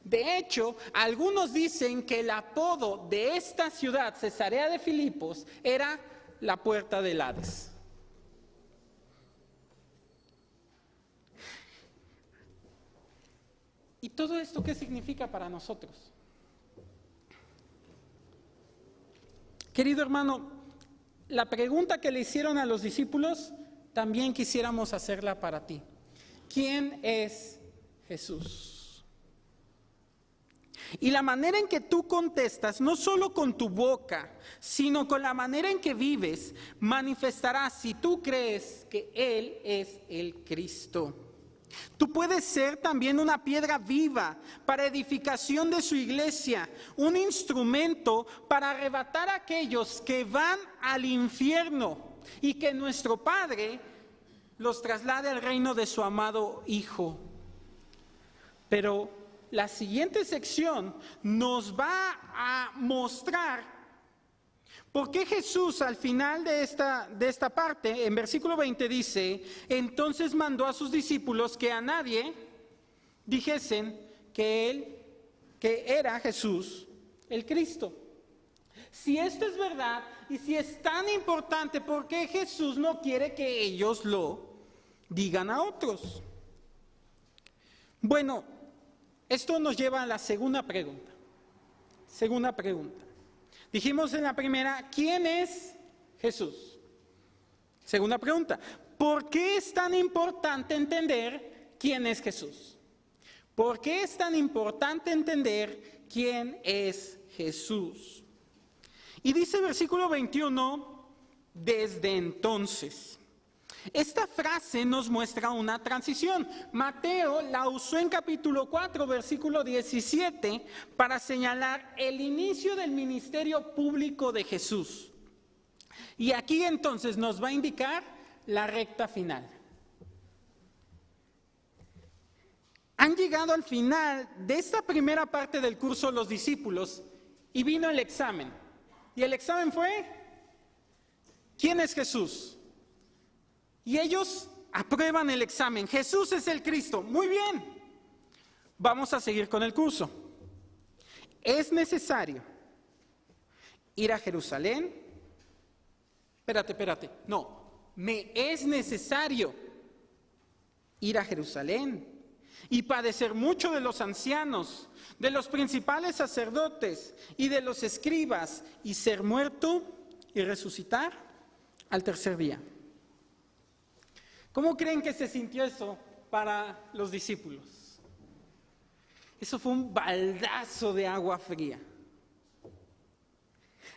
De hecho, algunos dicen que el apodo de esta ciudad, Cesarea de Filipos, era la puerta del Hades. ¿Y todo esto qué significa para nosotros? Querido hermano, la pregunta que le hicieron a los discípulos, también quisiéramos hacerla para ti. ¿Quién es Jesús? Y la manera en que tú contestas, no solo con tu boca, sino con la manera en que vives, manifestará si tú crees que Él es el Cristo. Tú puedes ser también una piedra viva para edificación de su iglesia, un instrumento para arrebatar a aquellos que van al infierno y que nuestro Padre los traslade al reino de su amado Hijo. Pero la siguiente sección nos va a mostrar por qué Jesús al final de esta parte, en versículo 20 dice, entonces mandó a sus discípulos que a nadie dijesen que era Jesús el Cristo. Si esto es verdad y si es tan importante, ¿por qué Jesús no quiere que ellos lo digan a otros? Bueno, esto nos lleva a la segunda pregunta. Dijimos en la primera, ¿quién es Jesús? Segunda pregunta, ¿por qué es tan importante entender quién es Jesús? ¿Por qué es tan importante entender quién es Jesús? Y dice el versículo 21, desde entonces. Esta frase nos muestra una transición. Mateo la usó en capítulo 4, versículo 17, para señalar el inicio del ministerio público de Jesús. Y aquí entonces nos va a indicar la recta final. Han llegado al final de esta primera parte del curso los discípulos y vino el examen. Y el examen fue, ¿quién es Jesús? Y ellos aprueban el examen. Jesús es el Cristo. Muy bien. Vamos a seguir con el curso. Es necesario ir a Jerusalén. Espérate. No, me es necesario ir a Jerusalén y padecer mucho de los ancianos, de los principales sacerdotes y de los escribas, y ser muerto y resucitar al tercer día. ¿Cómo creen que se sintió eso para los discípulos? Eso fue un baldazo de agua fría.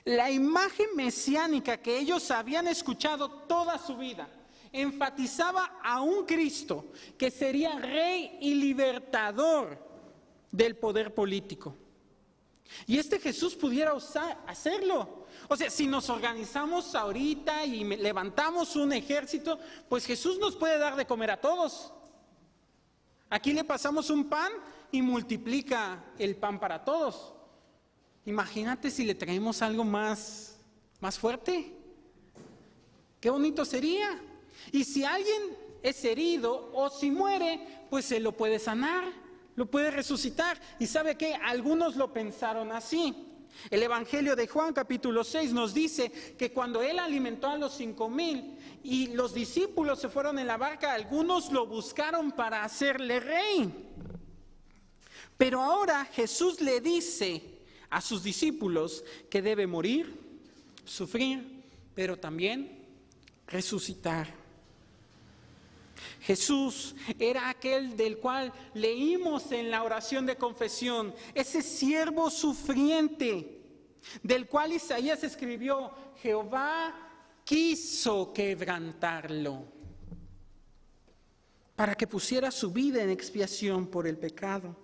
La imagen mesiánica que ellos habían escuchado toda su vida enfatizaba a un Cristo que sería rey y libertador del poder político. Y este Jesús pudiera hacerlo. O sea, si nos organizamos ahorita y levantamos un ejército, pues Jesús nos puede dar de comer a todos. Aquí le pasamos un pan y multiplica el pan para todos. Imagínate si le traemos algo más fuerte. Qué bonito sería. Y si alguien es herido o si muere, pues se lo puede sanar, lo puede resucitar. ¿Y sabe qué? Algunos lo pensaron así. El Evangelio de Juan capítulo 6 nos dice que cuando Él alimentó a los 5,000 y los discípulos se fueron en la barca, algunos lo buscaron para hacerle rey. Pero ahora Jesús le dice a sus discípulos que debe morir, sufrir, pero también resucitar. Jesús era aquel del cual leímos en la oración de confesión, ese siervo sufriente, del cual Isaías escribió: Jehová quiso quebrantarlo, para que pusiera su vida en expiación por el pecado.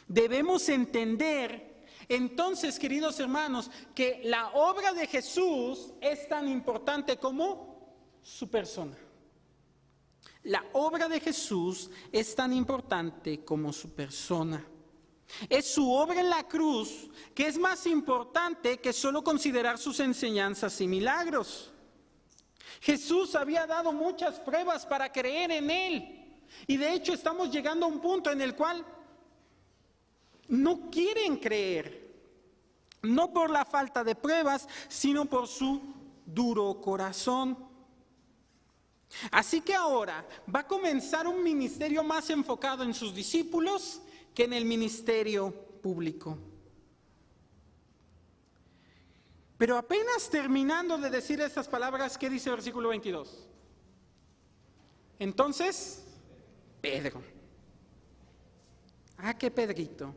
Debemos entender, entonces, queridos hermanos, que la obra de Jesús es tan importante como su persona. La obra de Jesús es tan importante como su persona. Es su obra en la cruz que es más importante que solo considerar sus enseñanzas y milagros. Jesús había dado muchas pruebas para creer en Él. Y de hecho estamos llegando a un punto en el cual no quieren creer. No por la falta de pruebas, sino por su duro corazón. Así que ahora va a comenzar un ministerio más enfocado en sus discípulos que en el ministerio público. Pero apenas terminando de decir estas palabras, ¿qué dice el versículo 22? Entonces, Pedro. ¿Qué Pedrito?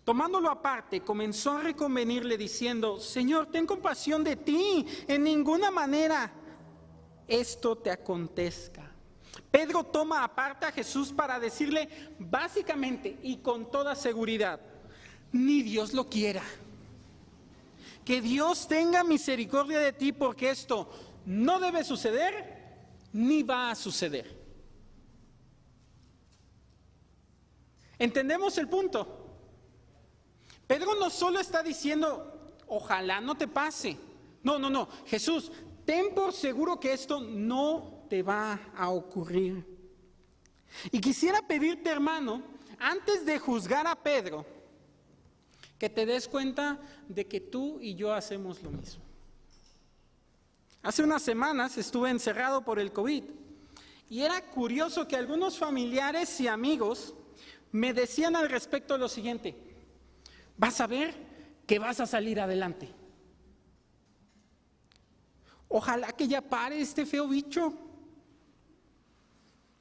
Tomándolo aparte, comenzó a reconvenirle diciendo: Señor, ten compasión de ti, en ninguna manera esto te acontezca. Pedro toma aparte a Jesús para decirle básicamente y con toda seguridad: ni Dios lo quiera. Que Dios tenga misericordia de ti, porque esto no debe suceder ni va a suceder. ¿Entendemos el punto? Pedro no solo está diciendo: ojalá no te pase. No. Jesús, ten por seguro que esto no te va a ocurrir. Y quisiera pedirte, hermano, antes de juzgar a Pedro, que te des cuenta de que tú y yo hacemos lo mismo. Hace unas semanas estuve encerrado por el COVID y era curioso que algunos familiares y amigos me decían al respecto lo siguiente: vas a ver que vas a salir adelante. Ojalá que ya pare este feo bicho.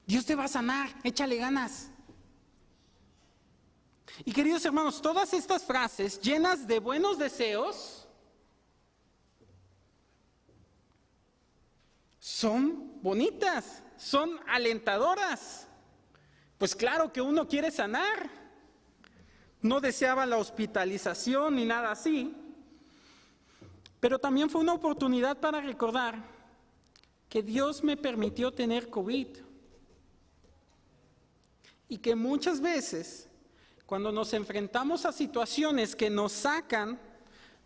Dios te va a sanar, échale ganas. Y queridos hermanos, todas estas frases llenas de buenos deseos son bonitas, son alentadoras. Pues claro que uno quiere sanar. No deseaba la hospitalización ni nada así. Pero también fue una oportunidad para recordar que Dios me permitió tener COVID. Y que muchas veces, cuando nos enfrentamos a situaciones que nos sacan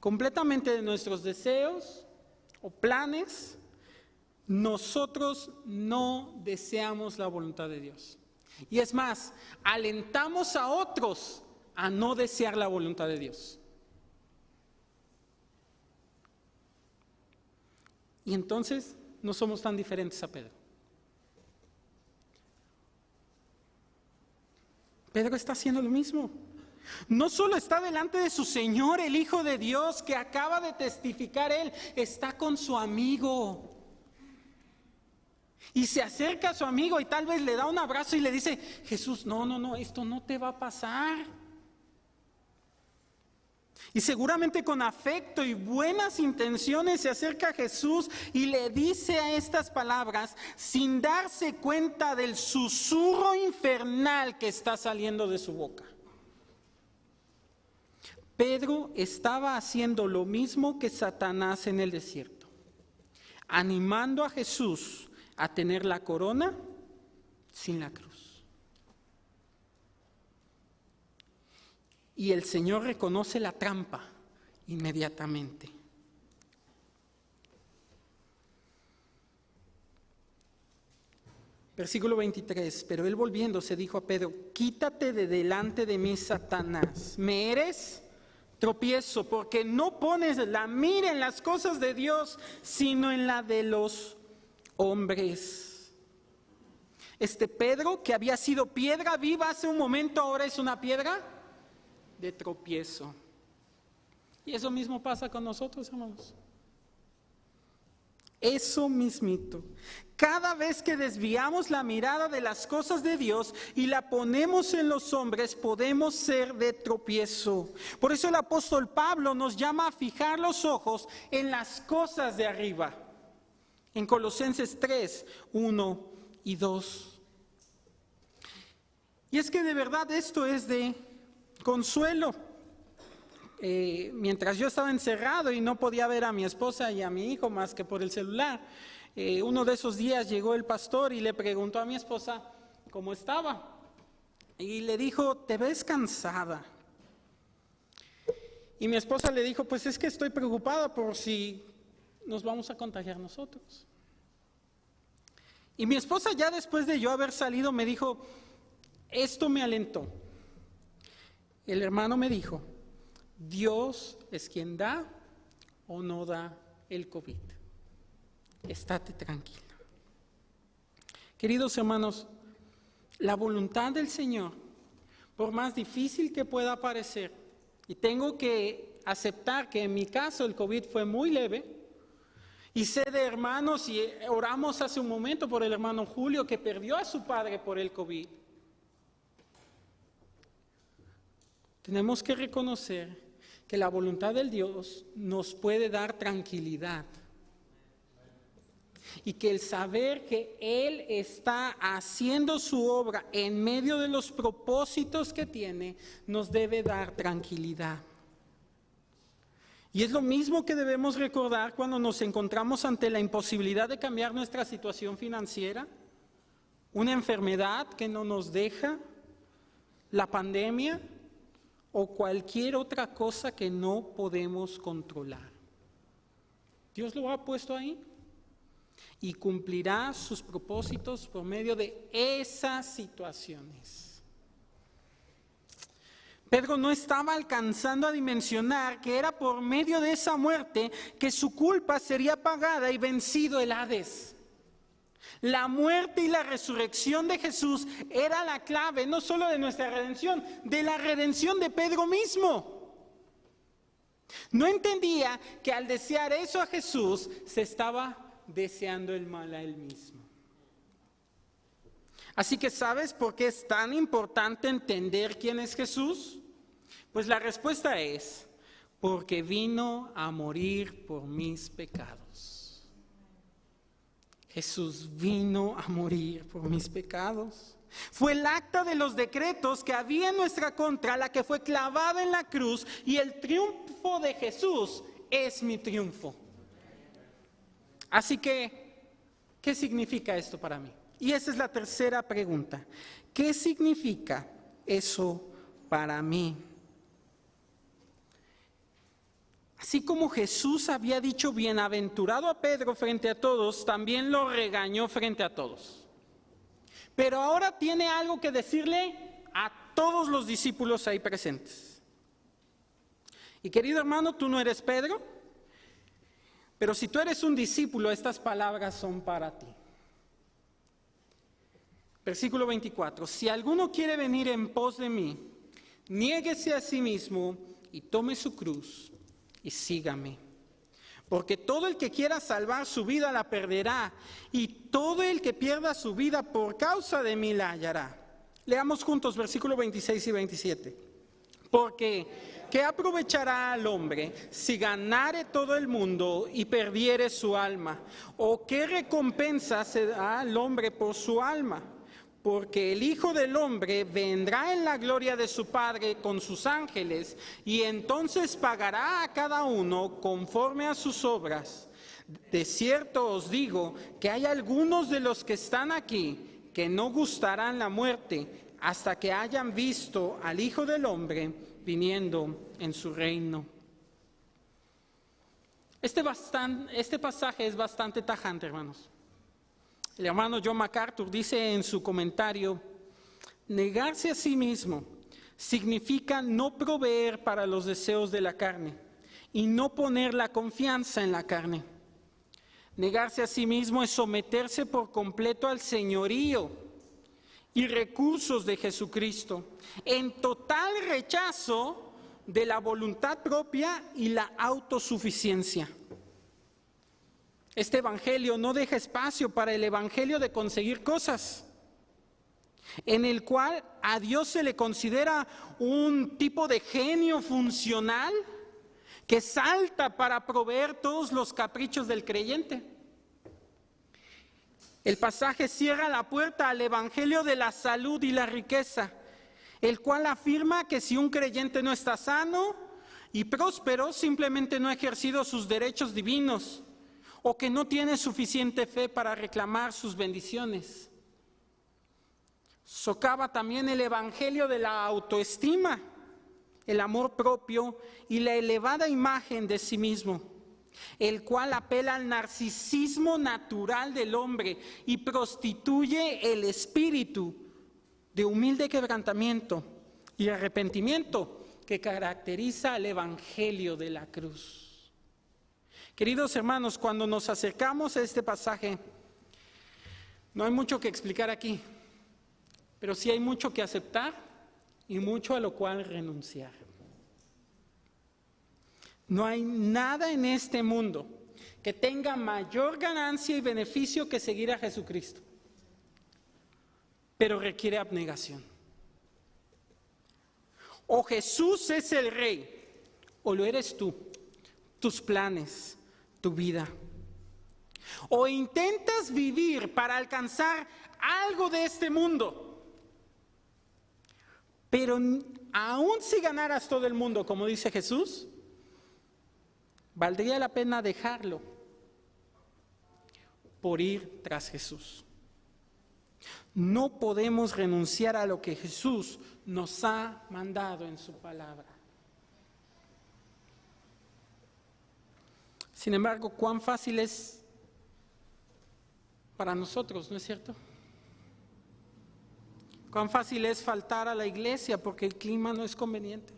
completamente de nuestros deseos o planes, nosotros no deseamos la voluntad de Dios. Y es más, alentamos a otros a no desear la voluntad de Dios. Y entonces no somos tan diferentes a Pedro. Pedro está haciendo lo mismo. No solo está delante de su Señor, el Hijo de Dios, que acaba de testificar él, está con su amigo. Y se acerca a su amigo y tal vez le da un abrazo y le dice: Jesús, no, esto no te va a pasar. Y seguramente con afecto y buenas intenciones se acerca a Jesús y le dice a estas palabras sin darse cuenta del susurro infernal que está saliendo de su boca. Pedro estaba haciendo lo mismo que Satanás en el desierto, animando a Jesús a tener la corona sin la cruz. Y el Señor reconoce la trampa inmediatamente. Versículo 23, pero él volviéndose dijo a Pedro: quítate de delante de mí, Satanás, me eres tropiezo, porque no pones la mira en las cosas de Dios, sino en la de los hombres. Este Pedro, que había sido piedra viva hace un momento, ahora es una piedra de tropiezo. Y eso mismo pasa con nosotros, hermanos. Eso mismito. Cada vez que desviamos la mirada de las cosas de Dios y la ponemos en los hombres, podemos ser de tropiezo. Por eso el apóstol Pablo nos llama a fijar los ojos en las cosas de arriba. En Colosenses 3, 1 y 2. Y es que de verdad esto es de consuelo. Mientras yo estaba encerrado y no podía ver a mi esposa y a mi hijo más que por el celular, uno de esos días llegó el pastor y le preguntó a mi esposa cómo estaba. Y le dijo, ¿te ves cansada? Y mi esposa le dijo, pues es que estoy preocupada por si nos vamos a contagiar nosotros. Y mi esposa, ya después de yo haber salido, me dijo, esto me alentó. El hermano me dijo, Dios es quien da o no da el COVID. Estate tranquilo. Queridos hermanos, la voluntad del Señor, por más difícil que pueda parecer, y tengo que aceptar que en mi caso el COVID fue muy leve, y sé de hermanos, y oramos hace un momento por el hermano Julio que perdió a su padre por el COVID. Tenemos que reconocer que la voluntad del Dios nos puede dar tranquilidad. Y que el saber que Él está haciendo su obra en medio de los propósitos que tiene, nos debe dar tranquilidad. Y es lo mismo que debemos recordar cuando nos encontramos ante la imposibilidad de cambiar nuestra situación financiera, una enfermedad que no nos deja, la pandemia o cualquier otra cosa que no podemos controlar. Dios lo ha puesto ahí y cumplirá sus propósitos por medio de esas situaciones. Pedro no estaba alcanzando a dimensionar que era por medio de esa muerte que su culpa sería pagada y vencido el Hades. La muerte y la resurrección de Jesús era la clave no solo de nuestra redención, de la redención de Pedro mismo. No entendía que al desear eso a Jesús se estaba deseando el mal a él mismo. Así que ¿sabes por qué es tan importante entender quién es Jesús? Pues la respuesta es, porque vino a morir por mis pecados. Jesús vino a morir por mis pecados. Fue el acta de los decretos que había en nuestra contra la que fue clavada en la cruz, y el triunfo de Jesús es mi triunfo. Así que, ¿qué significa esto para mí? Y esa es la tercera pregunta. ¿Qué significa eso para mí? Así como Jesús había dicho bienaventurado a Pedro frente a todos, también lo regañó frente a todos. Pero ahora tiene algo que decirle a todos los discípulos ahí presentes. Y querido hermano, tú no eres Pedro, pero si tú eres un discípulo, estas palabras son para ti. Versículo 24. Si alguno quiere venir en pos de mí, niéguese a sí mismo y tome su cruz y sígame. Porque todo el que quiera salvar su vida la perderá, y todo el que pierda su vida por causa de mí la hallará. Leamos juntos versículos 26 y 27. Porque ¿qué aprovechará al hombre si ganare todo el mundo y perdiere su alma? ¿O qué recompensa se da al hombre por su alma? Porque el Hijo del Hombre vendrá en la gloria de su Padre con sus ángeles, y entonces pagará a cada uno conforme a sus obras. De cierto os digo que hay algunos de los que están aquí que no gustarán la muerte hasta que hayan visto al Hijo del Hombre viniendo en su reino. Este pasaje es bastante tajante, hermanos. El hermano John MacArthur dice en su comentario: negarse a sí mismo significa no proveer para los deseos de la carne y no poner la confianza en la carne. Negarse a sí mismo es someterse por completo al señorío y recursos de Jesucristo, en total rechazo de la voluntad propia y la autosuficiencia. Este evangelio no deja espacio para el evangelio de conseguir cosas, en el cual a Dios se le considera un tipo de genio funcional que salta para proveer todos los caprichos del creyente. El pasaje cierra la puerta al evangelio de la salud y la riqueza, el cual afirma que si un creyente no está sano y próspero, simplemente no ha ejercido sus derechos divinos o que no tiene suficiente fe para reclamar sus bendiciones. Socava también el evangelio de la autoestima, el amor propio y la elevada imagen de sí mismo, el cual apela al narcisismo natural del hombre y prostituye el espíritu de humilde quebrantamiento y arrepentimiento que caracteriza al evangelio de la cruz. Queridos hermanos, cuando nos acercamos a este pasaje, no hay mucho que explicar aquí, pero sí hay mucho que aceptar y mucho a lo cual renunciar. No hay nada en este mundo que tenga mayor ganancia y beneficio que seguir a Jesucristo, pero requiere abnegación. O Jesús es el Rey, o lo eres tú, tus planes, tu vida. O intentas vivir para alcanzar algo de este mundo, pero aún si ganaras todo el mundo, como dice Jesús, valdría la pena dejarlo por ir tras Jesús. No podemos renunciar a lo que Jesús nos ha mandado en su palabra. Sin embargo, cuán fácil es para nosotros, ¿no es cierto? Cuán fácil es faltar a la iglesia porque el clima no es conveniente.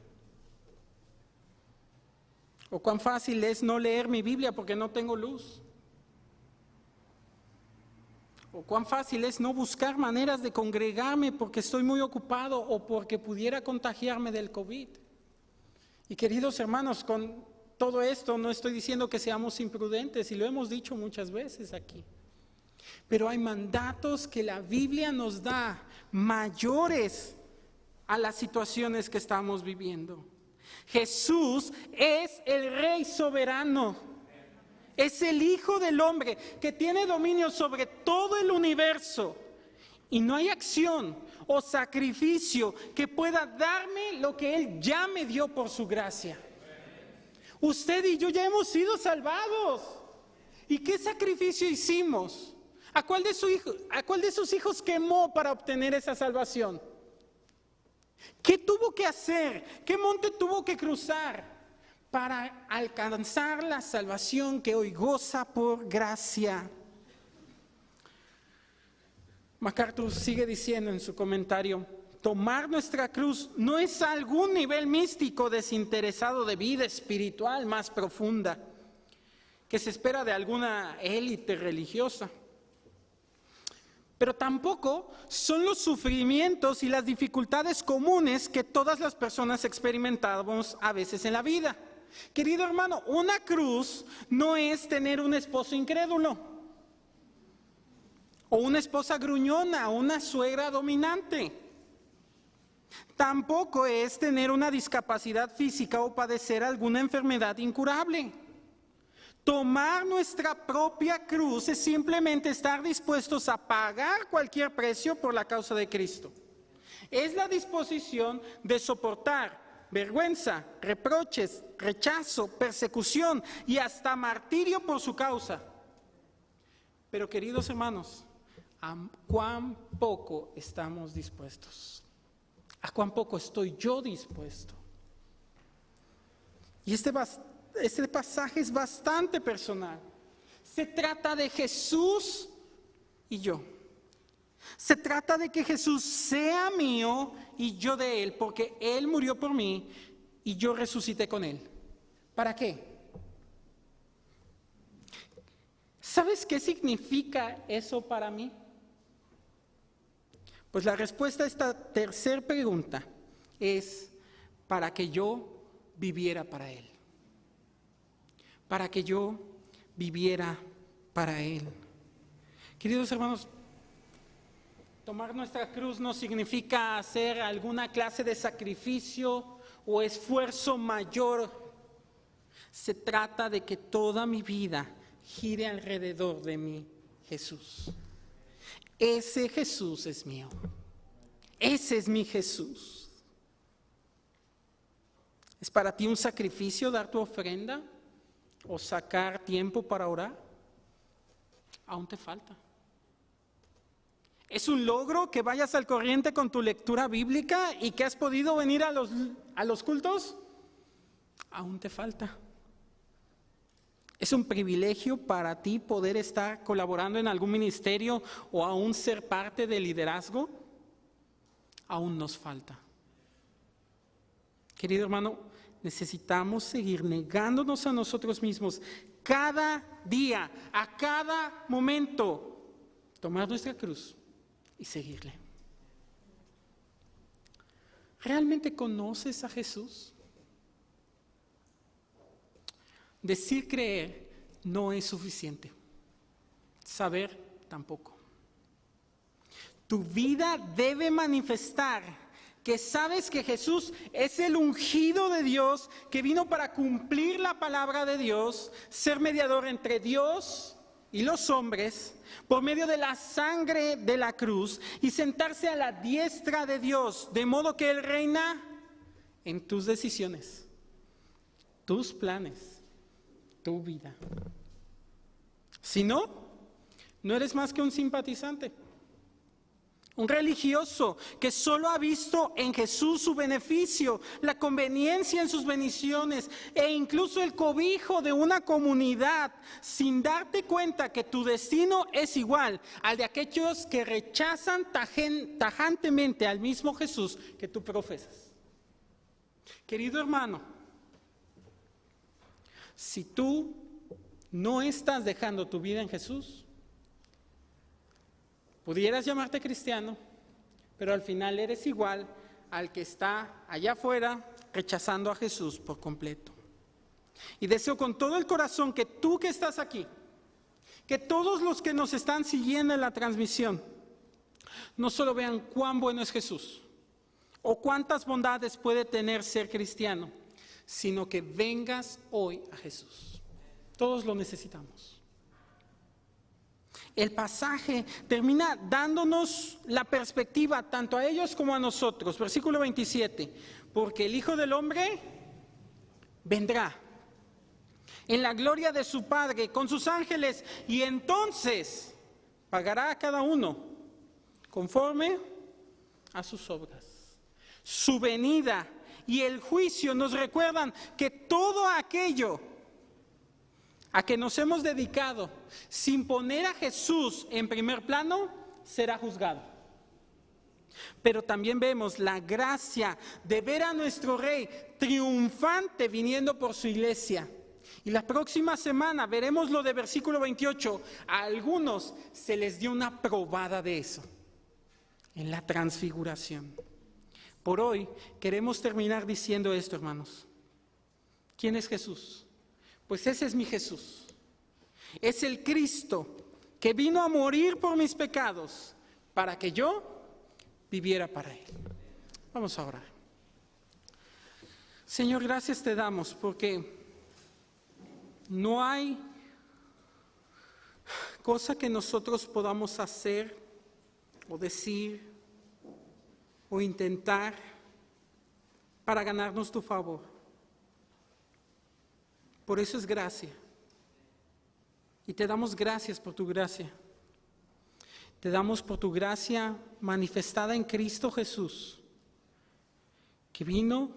O cuán fácil es no leer mi Biblia porque no tengo luz. O cuán fácil es no buscar maneras de congregarme porque estoy muy ocupado o porque pudiera contagiarme del COVID. Y queridos hermanos, con todo esto no estoy diciendo que seamos imprudentes, y lo hemos dicho muchas veces aquí. Pero hay mandatos que la Biblia nos da mayores a las situaciones que estamos viviendo. Jesús es el Rey soberano, es el Hijo del Hombre que tiene dominio sobre todo el universo, y no hay acción o sacrificio que pueda darme lo que Él ya me dio por su gracia. Usted y yo ya hemos sido salvados. ¿Y qué sacrificio hicimos? ¿A cuál de sus hijos quemó para obtener esa salvación? ¿Qué tuvo que hacer? ¿Qué monte tuvo que cruzar para alcanzar la salvación que hoy goza por gracia? MacArthur sigue diciendo en su comentario: tomar nuestra cruz no es algún nivel místico desinteresado de vida espiritual más profunda que se espera de alguna élite religiosa. Pero tampoco son los sufrimientos y las dificultades comunes que todas las personas experimentamos a veces en la vida. Querido hermano, una cruz no es tener un esposo incrédulo, o una esposa gruñona, o una suegra dominante. Tampoco es tener una discapacidad física o padecer alguna enfermedad incurable. Tomar nuestra propia cruz es simplemente estar dispuestos a pagar cualquier precio por la causa de Cristo. Es la disposición de soportar vergüenza, reproches, rechazo, persecución y hasta martirio por su causa. Pero queridos hermanos, ¿a cuán poco estamos dispuestos? ¿A cuán poco estoy yo dispuesto? Y este pasaje es bastante personal. Se trata de Jesús y yo. Se trata de que Jesús sea mío y yo de Él, porque Él murió por mí y yo resucité con Él. ¿Para qué? ¿Sabes qué significa eso para mí? Pues la respuesta a esta tercera pregunta es: para que yo viviera para Él. Para que yo viviera para Él. Queridos hermanos, tomar nuestra cruz no significa hacer alguna clase de sacrificio o esfuerzo mayor. Se trata de que toda mi vida gire alrededor de mi Jesús. Ese Jesús es mío. Ese es mi Jesús. ¿Es para ti un sacrificio dar tu ofrenda o sacar tiempo para orar? Aún te falta. ¿Es un logro que vayas al corriente con tu lectura bíblica y que has podido venir a los cultos? Aún te falta. ¿Es un privilegio para ti poder estar colaborando en algún ministerio o aún ser parte del liderazgo? Aún nos falta. Querido hermano, necesitamos seguir negándonos a nosotros mismos cada día, a cada momento, tomar nuestra cruz y seguirle. ¿Realmente conoces a Jesús? Decir creer no es suficiente. Saber tampoco. Tu vida debe manifestar que sabes que Jesús es el ungido de Dios, que vino para cumplir la palabra de Dios, ser mediador entre Dios y los hombres, por medio de la sangre de la cruz, y sentarse a la diestra de Dios, de modo que Él reina en tus decisiones, tus planes, tu vida. Si no, no eres más que un simpatizante, un religioso que solo ha visto en Jesús su beneficio, la conveniencia en sus bendiciones e incluso el cobijo de una comunidad, sin darte cuenta que tu destino es igual al de aquellos que rechazan tajantemente al mismo Jesús que tú profesas. Querido hermano, si tú no estás dejando tu vida en Jesús, pudieras llamarte cristiano, pero al final eres igual al que está allá afuera rechazando a Jesús por completo. Y deseo con todo el corazón que tú que estás aquí, que todos los que nos están siguiendo en la transmisión, no solo vean cuán bueno es Jesús o cuántas bondades puede tener ser cristiano, sino que vengas hoy a Jesús. Todos lo necesitamos. El pasaje termina dándonos la perspectiva tanto a ellos como a nosotros. Versículo 27, porque el Hijo del Hombre vendrá en la gloria de su Padre con sus ángeles y entonces pagará a cada uno conforme a sus obras. Su venida y el juicio nos recuerdan que todo aquello a que nos hemos dedicado sin poner a Jesús en primer plano, será juzgado. Pero también vemos la gracia de ver a nuestro Rey triunfante viniendo por su iglesia. Y la próxima semana veremos lo de versículo 28. A algunos se les dio una probada de eso, en la transfiguración. Por hoy queremos terminar diciendo esto, hermanos. ¿Quién es Jesús? Pues ese es mi Jesús. Es el Cristo que vino a morir por mis pecados para que yo viviera para Él. Vamos a orar. Señor, gracias te damos porque no hay cosa que nosotros podamos hacer o decir o intentar para ganarnos tu favor. Por eso es gracia. Y te damos gracias por tu gracia. Te damos por tu gracia manifestada en Cristo Jesús, que vino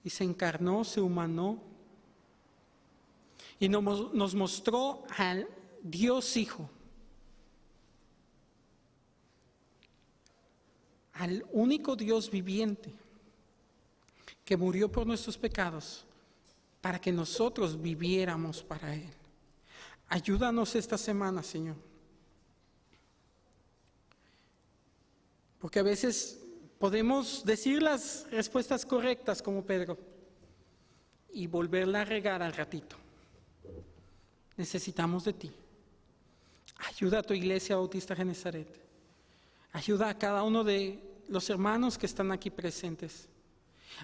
y se encarnó, se humanó, y nos mostró al Dios Hijo, al único Dios viviente, que murió por nuestros pecados, para que nosotros viviéramos para Él. Ayúdanos esta semana, Señor. Porque a veces podemos decir las respuestas correctas como Pedro y volverla a regar al ratito. Necesitamos de ti. Ayuda a tu iglesia bautista Genezaret. Ayuda a cada uno de los hermanos que están aquí presentes.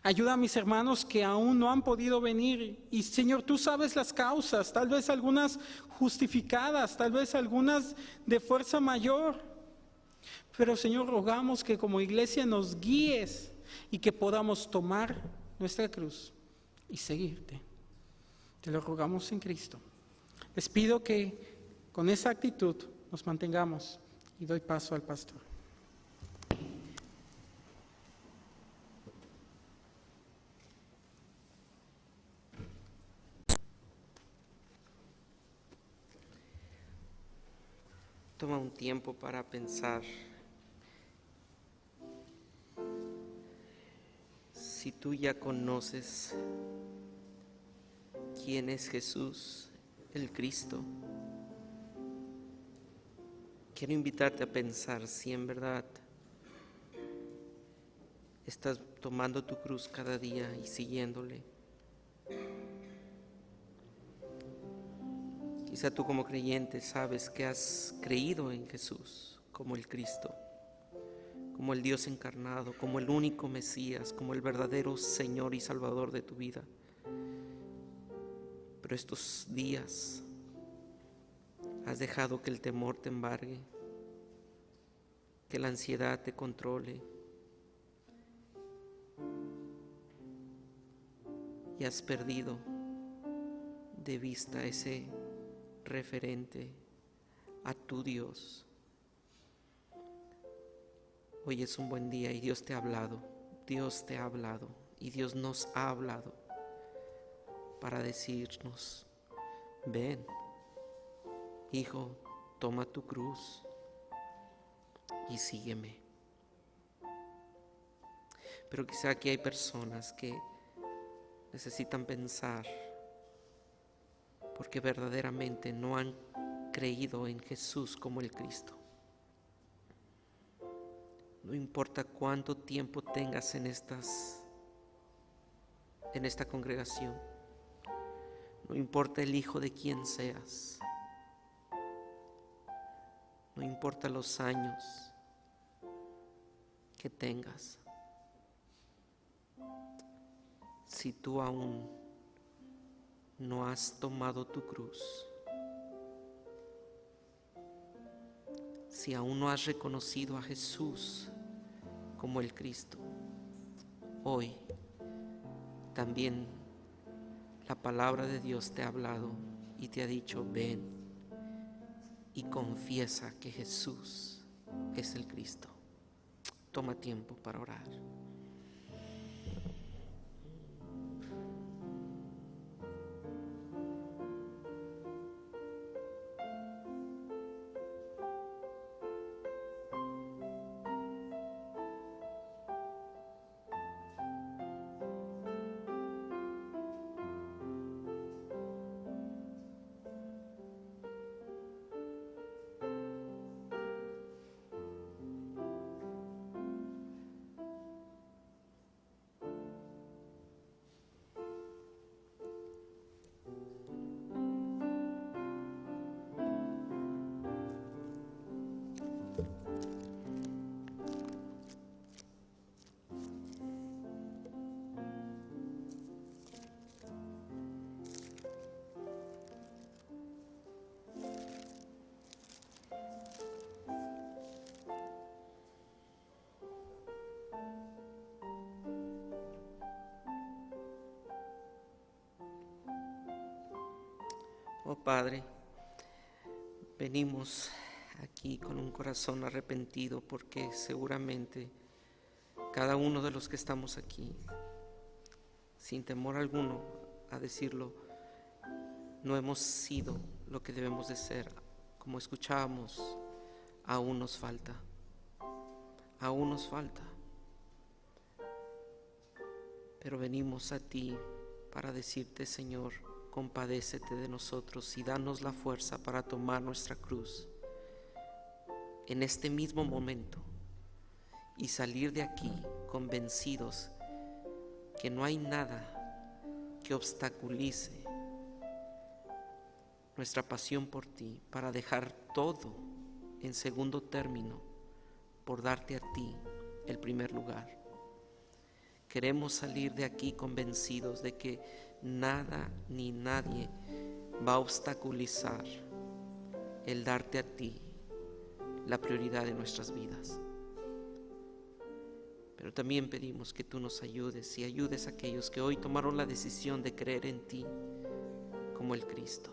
Ayuda a mis hermanos que aún no han podido venir. Y Señor, tú sabes las causas, tal vez algunas justificadas, tal vez algunas de fuerza mayor. Pero Señor, rogamos que como iglesia nos guíes y que podamos tomar nuestra cruz y seguirte. Te lo rogamos en Cristo. Les pido que con esa actitud nos mantengamos y doy paso al pastor. Toma un tiempo para pensar. Si tú ya conoces quién es Jesús, el Cristo, quiero invitarte a pensar si en verdad estás tomando tu cruz cada día y siguiéndole. Quizá tú como creyente sabes que has creído en Jesús como el Cristo, como el Dios encarnado, como el único Mesías, como el verdadero Señor y Salvador de tu vida. Pero estos días has dejado que el temor te embargue, que la ansiedad te controle, y has perdido de vista ese referente a tu Dios. Hoy es un buen día y Dios te ha hablado, Dios te ha hablado y Dios nos ha hablado para decirnos: ven, hijo, toma tu cruz y sígueme. Pero quizá aquí hay personas que necesitan pensar porque verdaderamente no han creído en Jesús como el Cristo. No importa cuánto tiempo tengas en esta congregación, no importa el hijo de quien seas, no importa los años que tengas, si tú aún no has tomado tu cruz, si aún no has reconocido a Jesús como el Cristo, hoy también la palabra de Dios te ha hablado y te ha dicho: ven y confiesa que Jesús es el Cristo. Toma tiempo para orar. Oh Padre, venimos aquí con un corazón arrepentido porque seguramente cada uno de los que estamos aquí, sin temor alguno a decirlo, no hemos sido lo que debemos de ser. Como escuchábamos, aún nos falta, aún nos falta. Pero venimos a ti para decirte: Señor, compadécete de nosotros y danos la fuerza para tomar nuestra cruz en este mismo momento y salir de aquí convencidos que no hay nada que obstaculice nuestra pasión por ti, para dejar todo en segundo término por darte a ti el primer lugar. Queremos salir de aquí convencidos de que nada ni nadie va a obstaculizar el darte a ti la prioridad de nuestras vidas. Pero también pedimos que tú nos ayudes y ayudes a aquellos que hoy tomaron la decisión de creer en ti como el Cristo.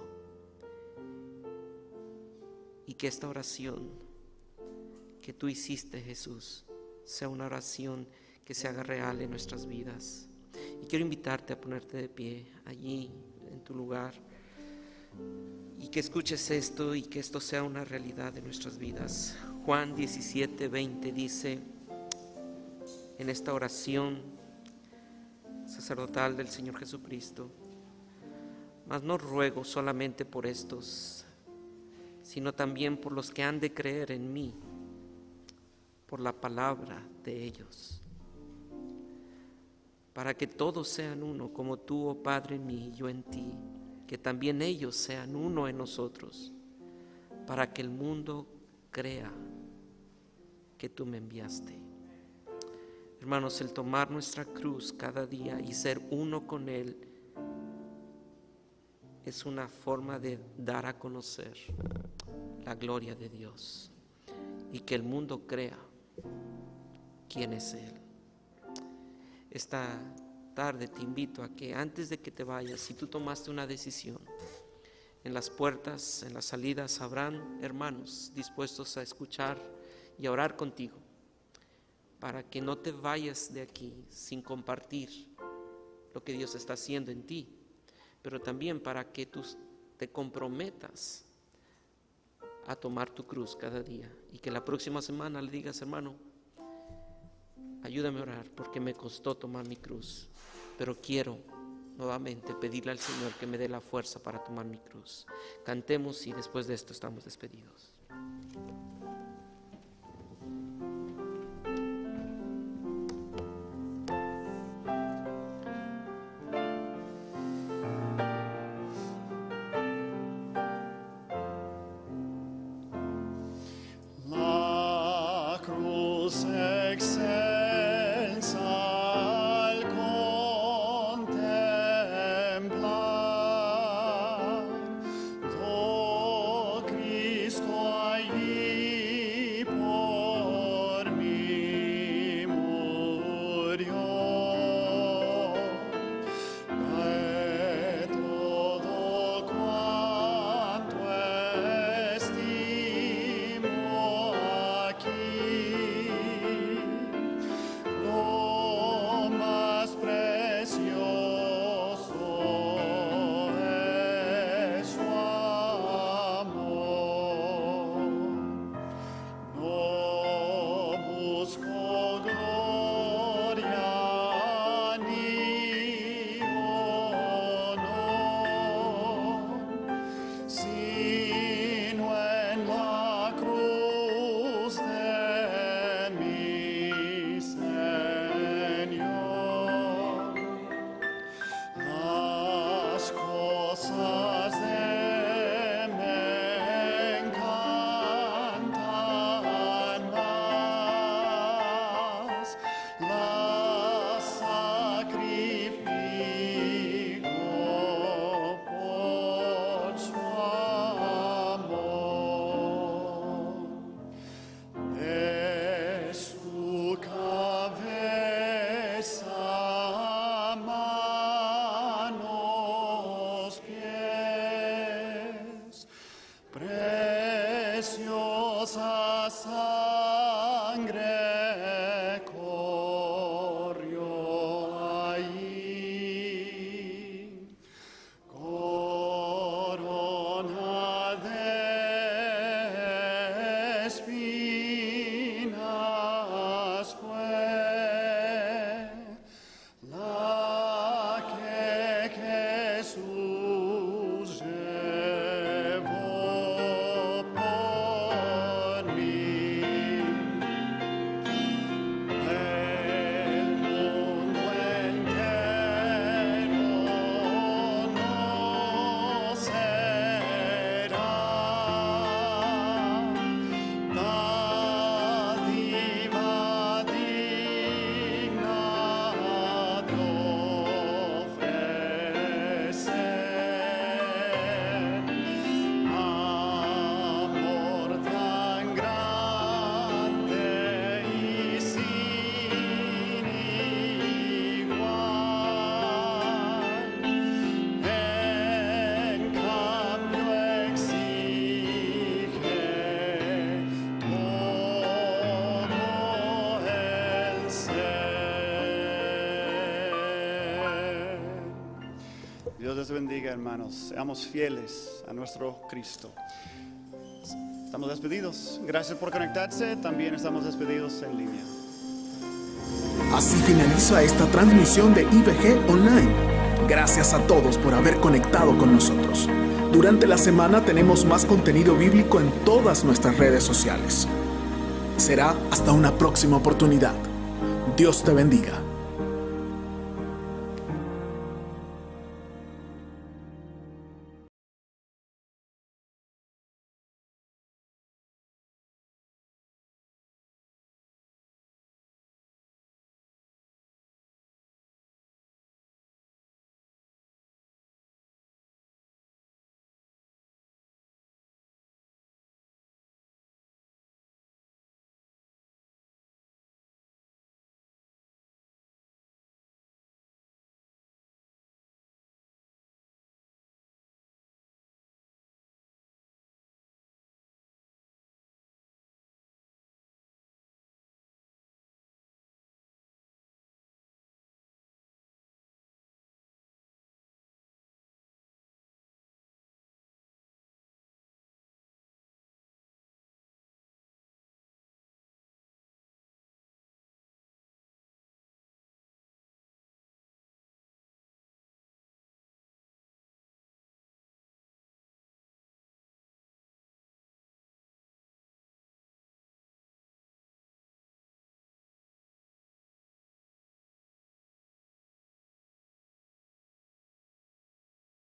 Y que esta oración que tú hiciste, Jesús, sea una oración que se haga real en nuestras vidas. Y quiero invitarte a ponerte de pie allí en tu lugar y que escuches esto y que esto sea una realidad de nuestras vidas. Juan 17:20 dice en esta oración sacerdotal del Señor Jesucristo: mas no ruego solamente por estos, sino también por los que han de creer en mí, por la palabra de ellos, para que todos sean uno, como tú, oh Padre, en mí y yo en ti, que también ellos sean uno en nosotros, para que el mundo crea que tú me enviaste. Hermanos, el tomar nuestra cruz cada día y ser uno con Él es una forma de dar a conocer la gloria de Dios y que el mundo crea quién es Él. Esta tarde te invito a que antes de que te vayas, si tú tomaste una decisión, en las puertas, en las salidas habrán hermanos dispuestos a escuchar y a orar contigo, para que no te vayas de aquí sin compartir lo que Dios está haciendo en ti, pero también para que tú te comprometas a tomar tu cruz cada día y que la próxima semana le digas: hermano, ayúdame a orar porque me costó tomar mi cruz, pero quiero nuevamente pedirle al Señor que me dé la fuerza para tomar mi cruz. Cantemos y después de esto estamos despedidos. La cruz excelsa al contemplar, oh Cristo allí por mí murió. De todo cuanto estimo aquí, lo más precioso es su amor. No busco gloria ni honor, sino en la cruz de mi Señor. Las cosas de me encantan más, las sacrifico por su amor. De su cabeza, manos, pies, preciosa sangre corrió ahí. Corona de espinas fue la que Jesús llevó por mí. les bendiga, hermanos. Seamos fieles a nuestro Cristo. Estamos despedidos. Gracias por conectarse. También estamos despedidos en línea. Así finaliza esta transmisión de IBG Online. Gracias a todos por haber conectado con nosotros. Durante la semana tenemos más contenido bíblico en todas nuestras redes sociales. Será hasta una próxima oportunidad. Dios te bendiga.